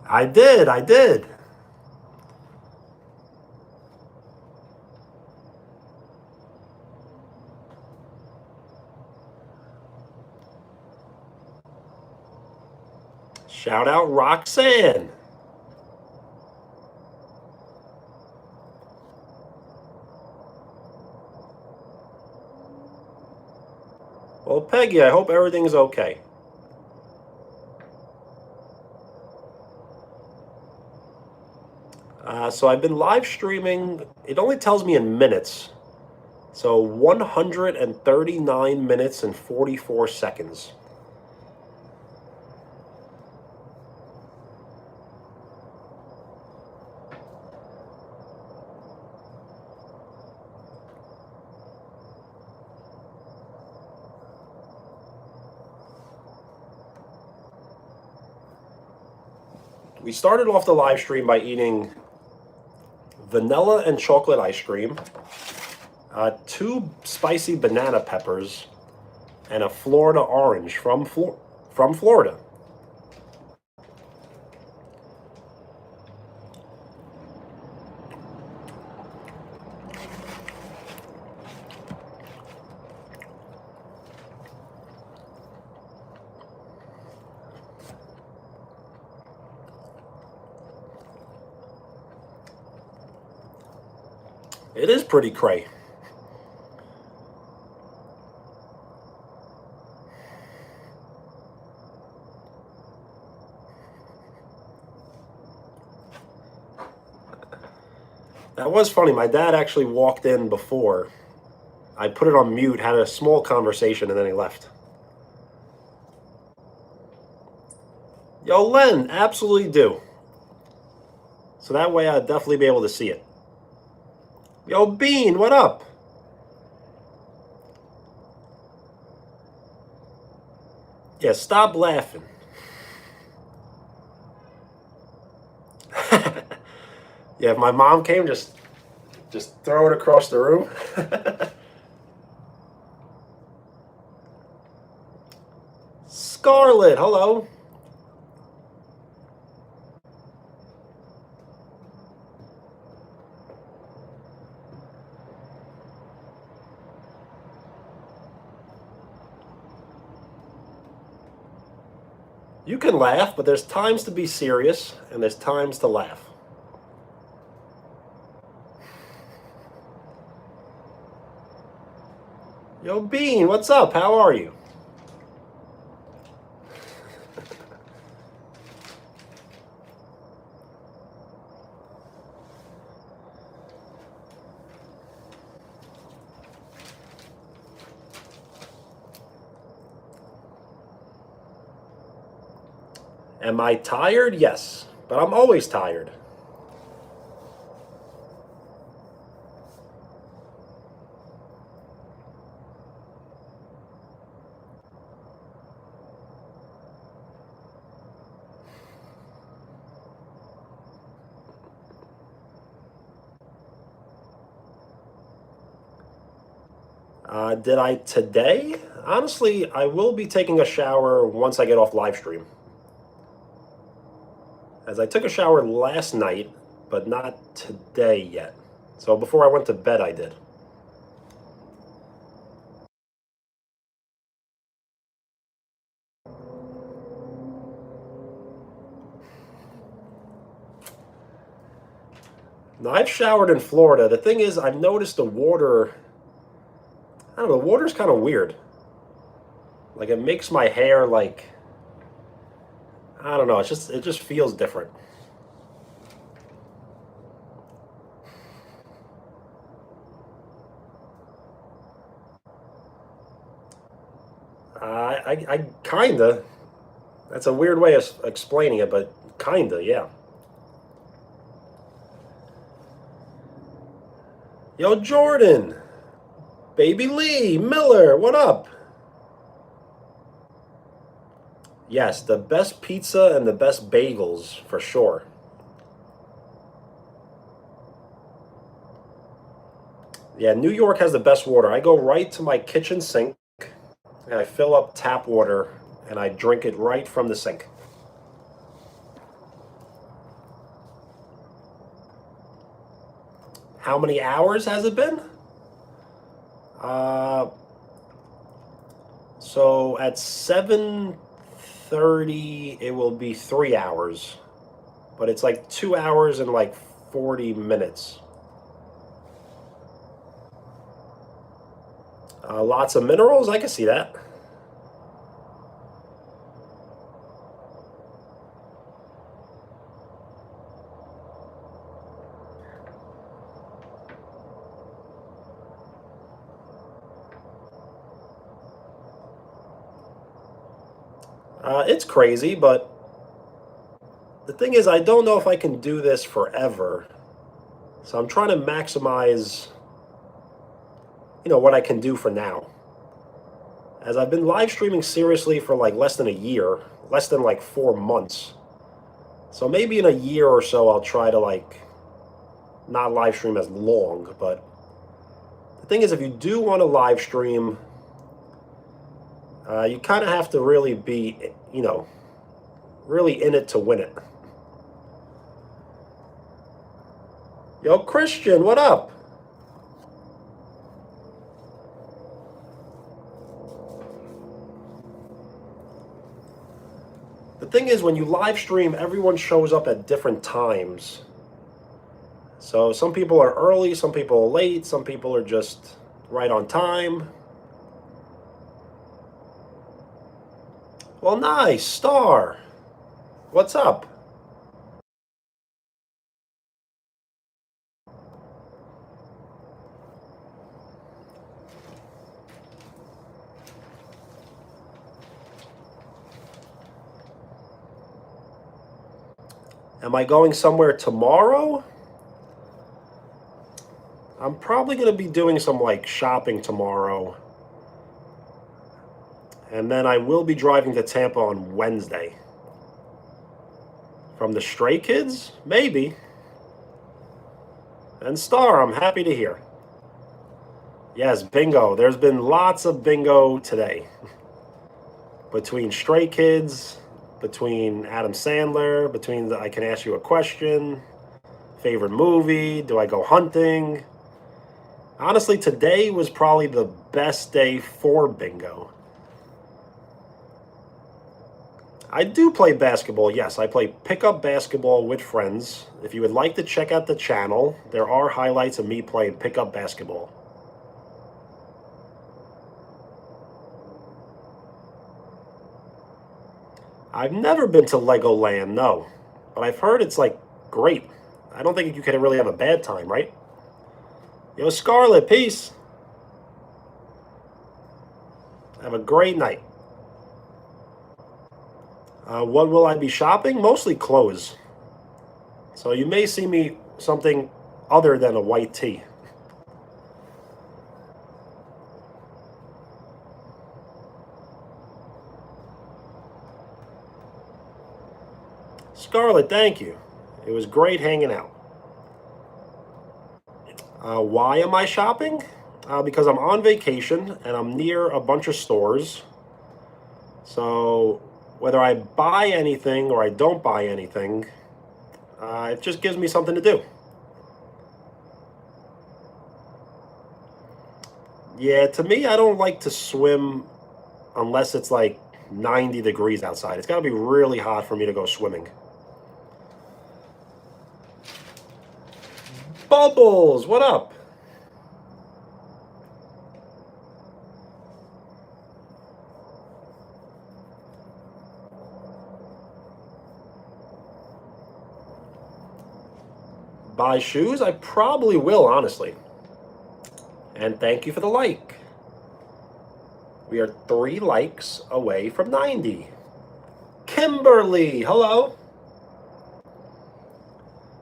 I did. Shout out Roxanne. Well, Peggy, I hope everything's okay. So I've been live streaming. It only tells me in minutes. So 139 minutes and 44 seconds. We started off the live stream by eating vanilla and chocolate ice cream, 2 spicy banana peppers, and a Florida orange from Florida. It is pretty cray. That was funny. My dad actually walked in before. I put it on mute, had a small conversation, and then he left. Yo, Len, absolutely do. So that way I'd definitely be able to see it. Yo, Bean, what up? Yeah, stop laughing. Yeah, if my mom came, just throw it across the room. Scarlet, hello. You can laugh, but there's times to be serious and there's times to laugh. Yo, Bean, what's up? How are you? Am I tired? Yes, but I'm always tired. Did I today? Honestly, I will be taking a shower once I get off live stream. As I took a shower last night, but not today yet. So before I went to bed, I did. Now, I've showered in Florida. The thing is, I've noticed the water, I don't know, the water's kind of weird. Like, it makes my hair, like, I don't know, it just feels different. I kinda. That's a weird way of explaining it, but kinda, yeah. Yo, Jordan, Baby Lee, Miller, what up? Yes, the best pizza and the best bagels, for sure. Yeah, New York has the best water. I go right to my kitchen sink and I fill up tap water and I drink it right from the sink. How many hours has it been? Uh, so at 7:30, it will be 3 hours, but it's like 2 hours and like 40 minutes. Lots of minerals. I can see that. It's crazy, but the thing is, I don't know if I can do this forever. So I'm trying to maximize, what I can do for now. As I've been live streaming seriously for like less than a year, less than like 4 months. So maybe in a year or so, I'll try to like not live stream as long. But the thing is, if you do want to live stream, you kind of have to really be, really in it to win it. Yo, Christian, what up? The thing is, when you live stream, everyone shows up at different times. So some people are early, some people are late, some people are just right on time. Well, nice, Star. What's up? Am I going somewhere tomorrow? I'm probably going to be doing some like shopping tomorrow. And then I will be driving to Tampa on Wednesday. From the Stray Kids? Maybe. And Star, I'm happy to hear. Yes, bingo. There's been lots of bingo today. Between Stray Kids, between Adam Sandler, between the I Can Ask You a Question, favorite movie, do I go hunting? Honestly, today was probably the best day for bingo. I do play basketball, yes. I play pickup basketball with friends. If you would like to check out the channel, there are highlights of me playing pickup basketball. I've never been to Legoland, no. But I've heard it's like great. I don't think you can really have a bad time, right? Yo, Scarlett, peace. Have a great night. What will I be shopping? Mostly clothes. So you may see me something other than a white tee. Scarlett, thank you. It was great hanging out. Why am I shopping? Because I'm on vacation and I'm near a bunch of stores. So whether I buy anything or I don't buy anything, it just gives me something to do. Yeah, to me, I don't like to swim unless it's like 90 degrees outside. It's got to be really hot for me to go swimming. Bubbles, what up? Buy shoes? I probably will, honestly. And thank you for the like. We are 3 likes away from 90. Kimberly, hello.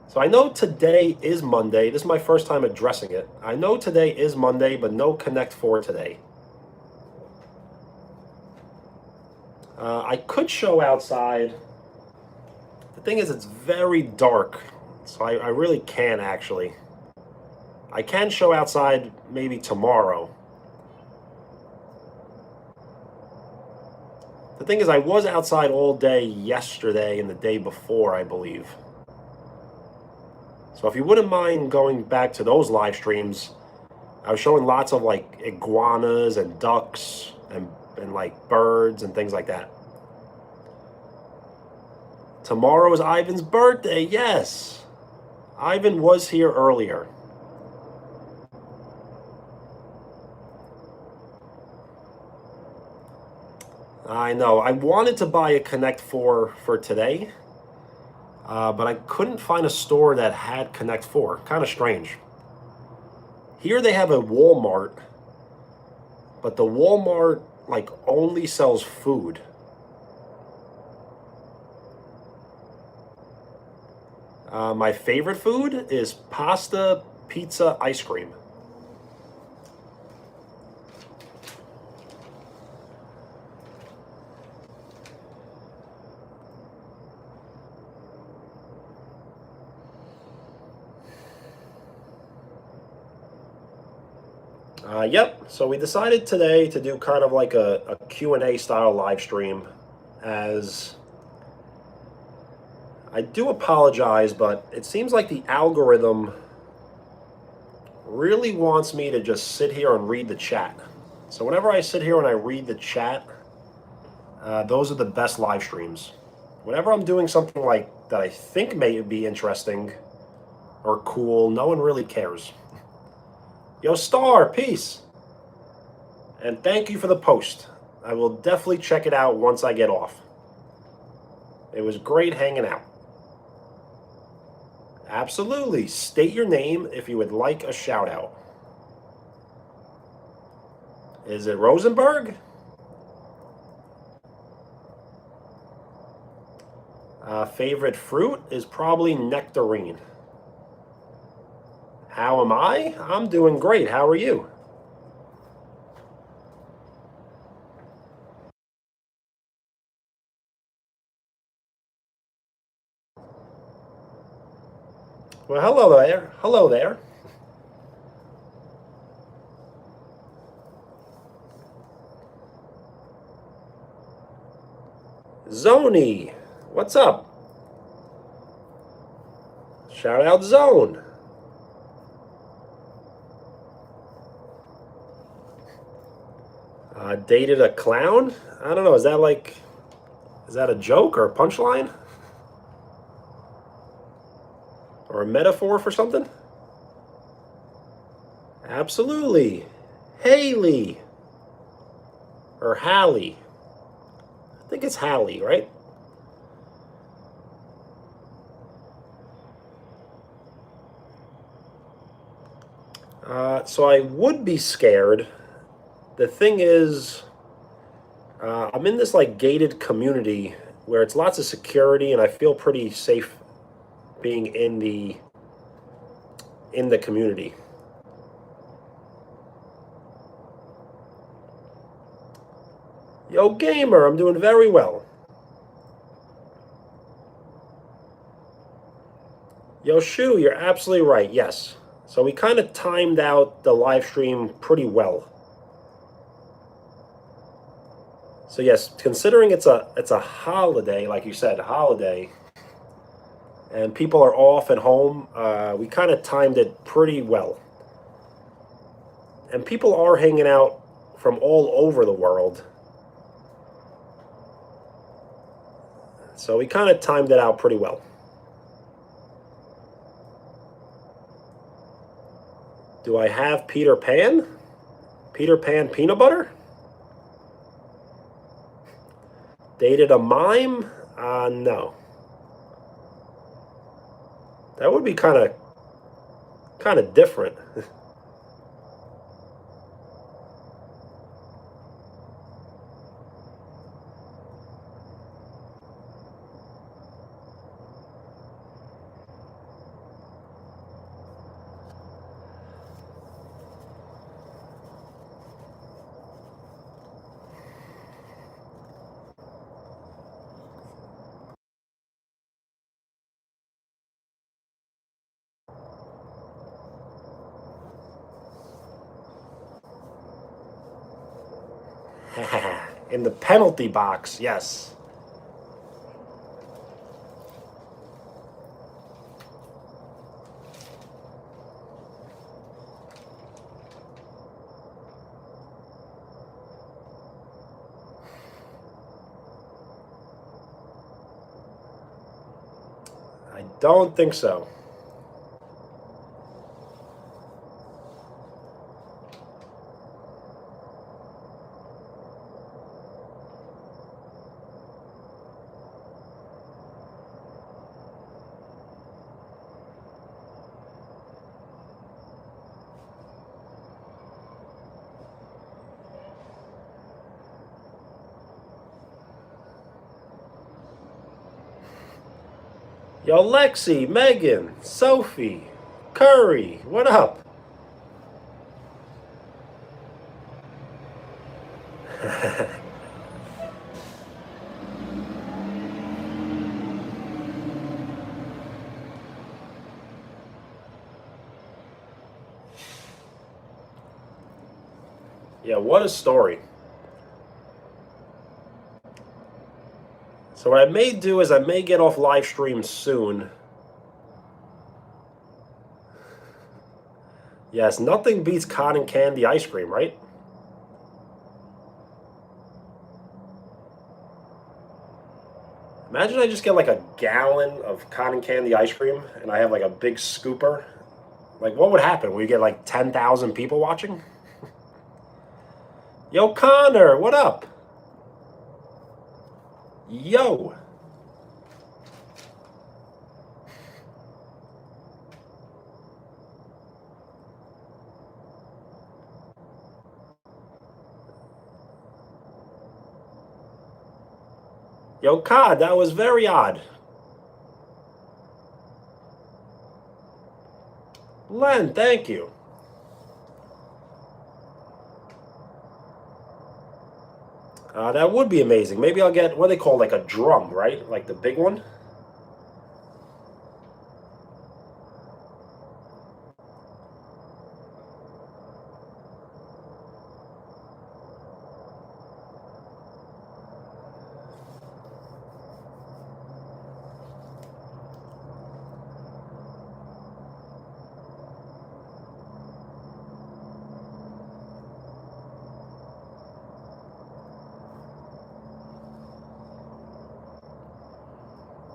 So I know today is Monday. This is my first time addressing it. I know today is Monday, but no Connect 4 today. I could show outside. The thing is, it's very dark, so I really can't actually. I can show outside maybe tomorrow. The thing is, I was outside all day yesterday and the day before, I believe. So if you wouldn't mind going back to those live streams, I was showing lots of like iguanas and ducks and like birds and things like that. Tomorrow is Ivan's birthday, yes. Ivan was here earlier. I know. I wanted to buy a Connect 4 for today, but I couldn't find a store that had Connect 4. Kind of strange. Here they have a Walmart, but the Walmart like only sells food. My favorite food is pasta, pizza, ice cream. Yep, so we decided today to do kind of like a Q&A style live stream, as I do apologize, but it seems like the algorithm really wants me to just sit here and read the chat. So whenever I sit here and I read the chat, those are the best live streams. Whenever I'm doing something like that I think may be interesting or cool, no one really cares. Yo, Star, peace. And thank you for the post. I will definitely check it out once I get off. It was great hanging out. Absolutely. State your name if you would like a shout out. Is it Rosenberg? Favorite fruit is probably nectarine. How am I? I'm doing great. How are you? Well, hello there. Hello there. Zony, what's up? Shout out Zone. Dated a clown? I don't know. Is that a joke or a punchline? Or a metaphor for something? Absolutely. Haley. Or Hallie. I think it's Hallie, right? So I would be scared. The thing is, I'm in this like gated community where it's lots of security, and I feel pretty safe being in the community. Yo, gamer, I'm doing very well. Yo, Shu, you're absolutely right. Yes. So we kind of timed out the live stream pretty well. So yes, considering it's a holiday, like you said, holiday, and people are off at home, we kind of timed it pretty well. And people are hanging out from all over the world. So we kind of timed it out pretty well. Do I have Peter Pan? Peter Pan peanut butter? Dated a mime? No. That would be kind of different. In the penalty box, yes. I don't think so. Yo, Lexi, Megan, Sophie, Curry, what up? Yeah, what a story. So what I may do is I may get off live stream soon. Yes, nothing beats cotton candy ice cream, right? Imagine I just get like a gallon of cotton candy ice cream and I have like a big scooper. Like, what would happen? Would you get like 10,000 people watching? Yo, Connor, what up? Yo. Yo, Cod, that was very odd. Len, thank you. That would be amazing. Maybe I'll get what they call like a drum, right? Like the big one.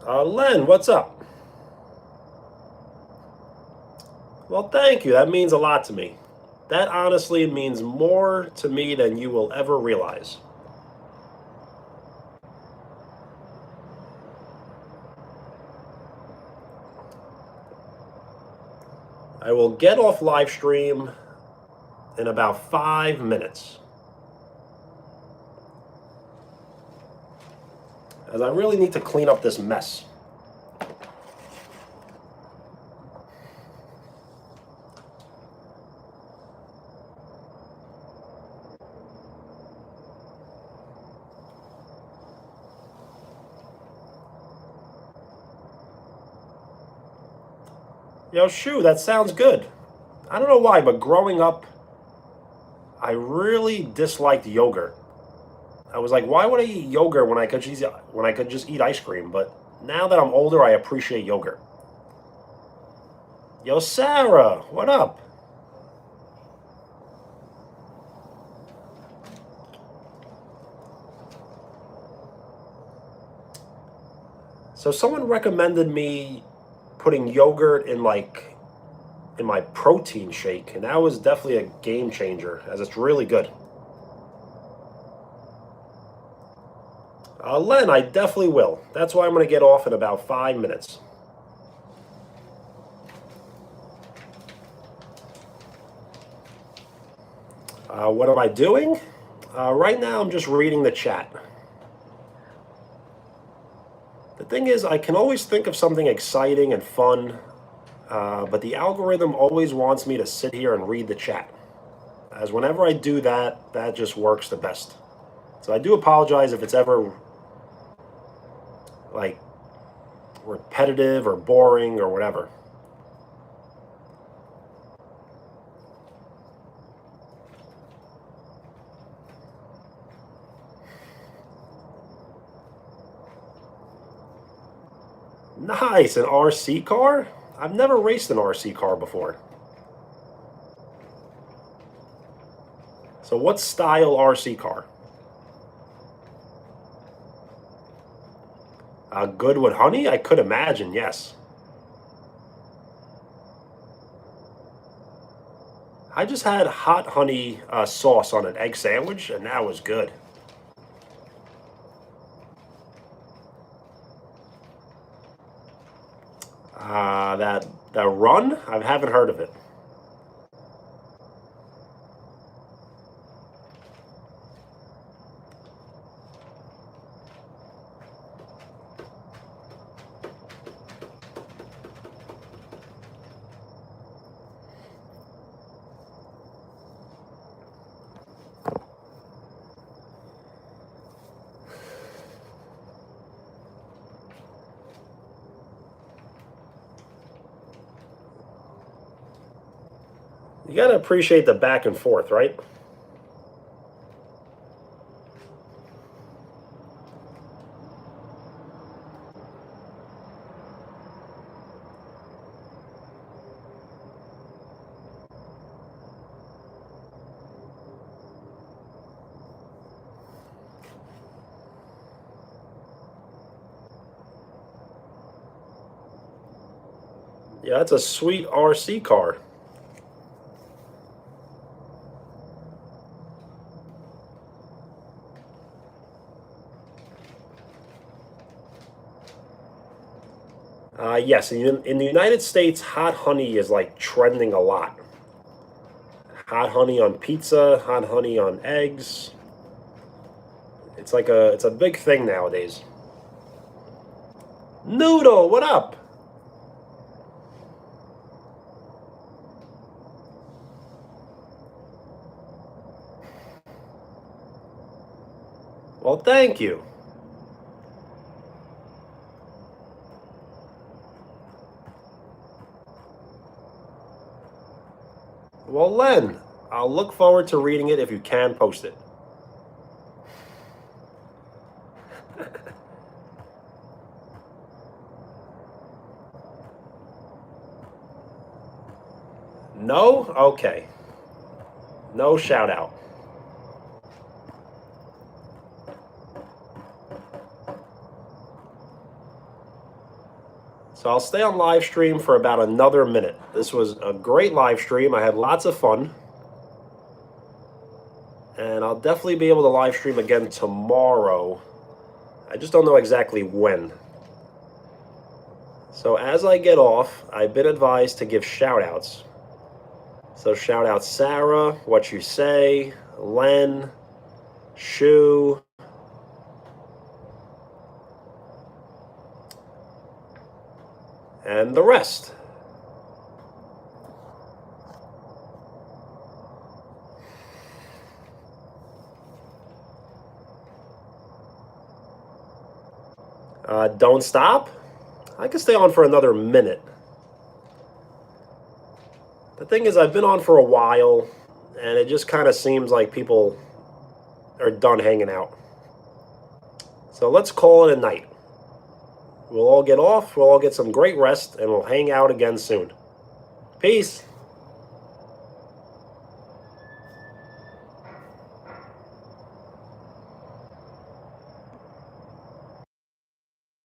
Len, what's up? Well, thank you. That means a lot to me. That honestly means more to me than you will ever realize. I will get off live stream in about 5 minutes, as I really need to clean up this mess. Yo, Shoo, that sounds good. I don't know why, but growing up, I really disliked yogurt. I was like, why would I eat yogurt when I could just eat ice cream? But now that I'm older, I appreciate yogurt. Yo, Sarah, what up? So someone recommended me putting yogurt in my protein shake, and that was definitely a game changer, as it's really good. Len, I definitely will. That's why I'm going to get off in about 5 minutes. What am I doing? Right now, I'm just reading the chat. The thing is, I can always think of something exciting and fun, but the algorithm always wants me to sit here and read the chat. As whenever I do that, that just works the best. So I do apologize if it's ever like repetitive or boring or whatever. Nice, an RC car? I've never raced an RC car before. So what style RC car? Good with honey? I could imagine, yes. I just had hot honey sauce on an egg sandwich, and that was good. That run? I haven't heard of it. You gotta appreciate the back and forth, right? Yeah, that's a sweet RC car. Yes, in the United States, hot honey is like trending a lot. Hot honey on pizza, hot honey on eggs. It's a big thing nowadays. Noodle, what up? Well, thank you. Well, Len, I'll look forward to reading it if you can post it. No? Okay. No shout out. So I'll stay on live stream for about another minute. This was a great live stream. I had lots of fun. And I'll definitely be able to live stream again tomorrow. I just don't know exactly when. So as I get off, I've been advised to give shout-outs. So shout out Sarah, What You Say, Len, Shu, and the rest. Don't stop. I can stay on for another minute. The thing is, I've been on for a while, and it just kind of seems like people are done hanging out. So let's call it a night. We'll all get off, we'll all get some great rest, and we'll hang out again soon. Peace.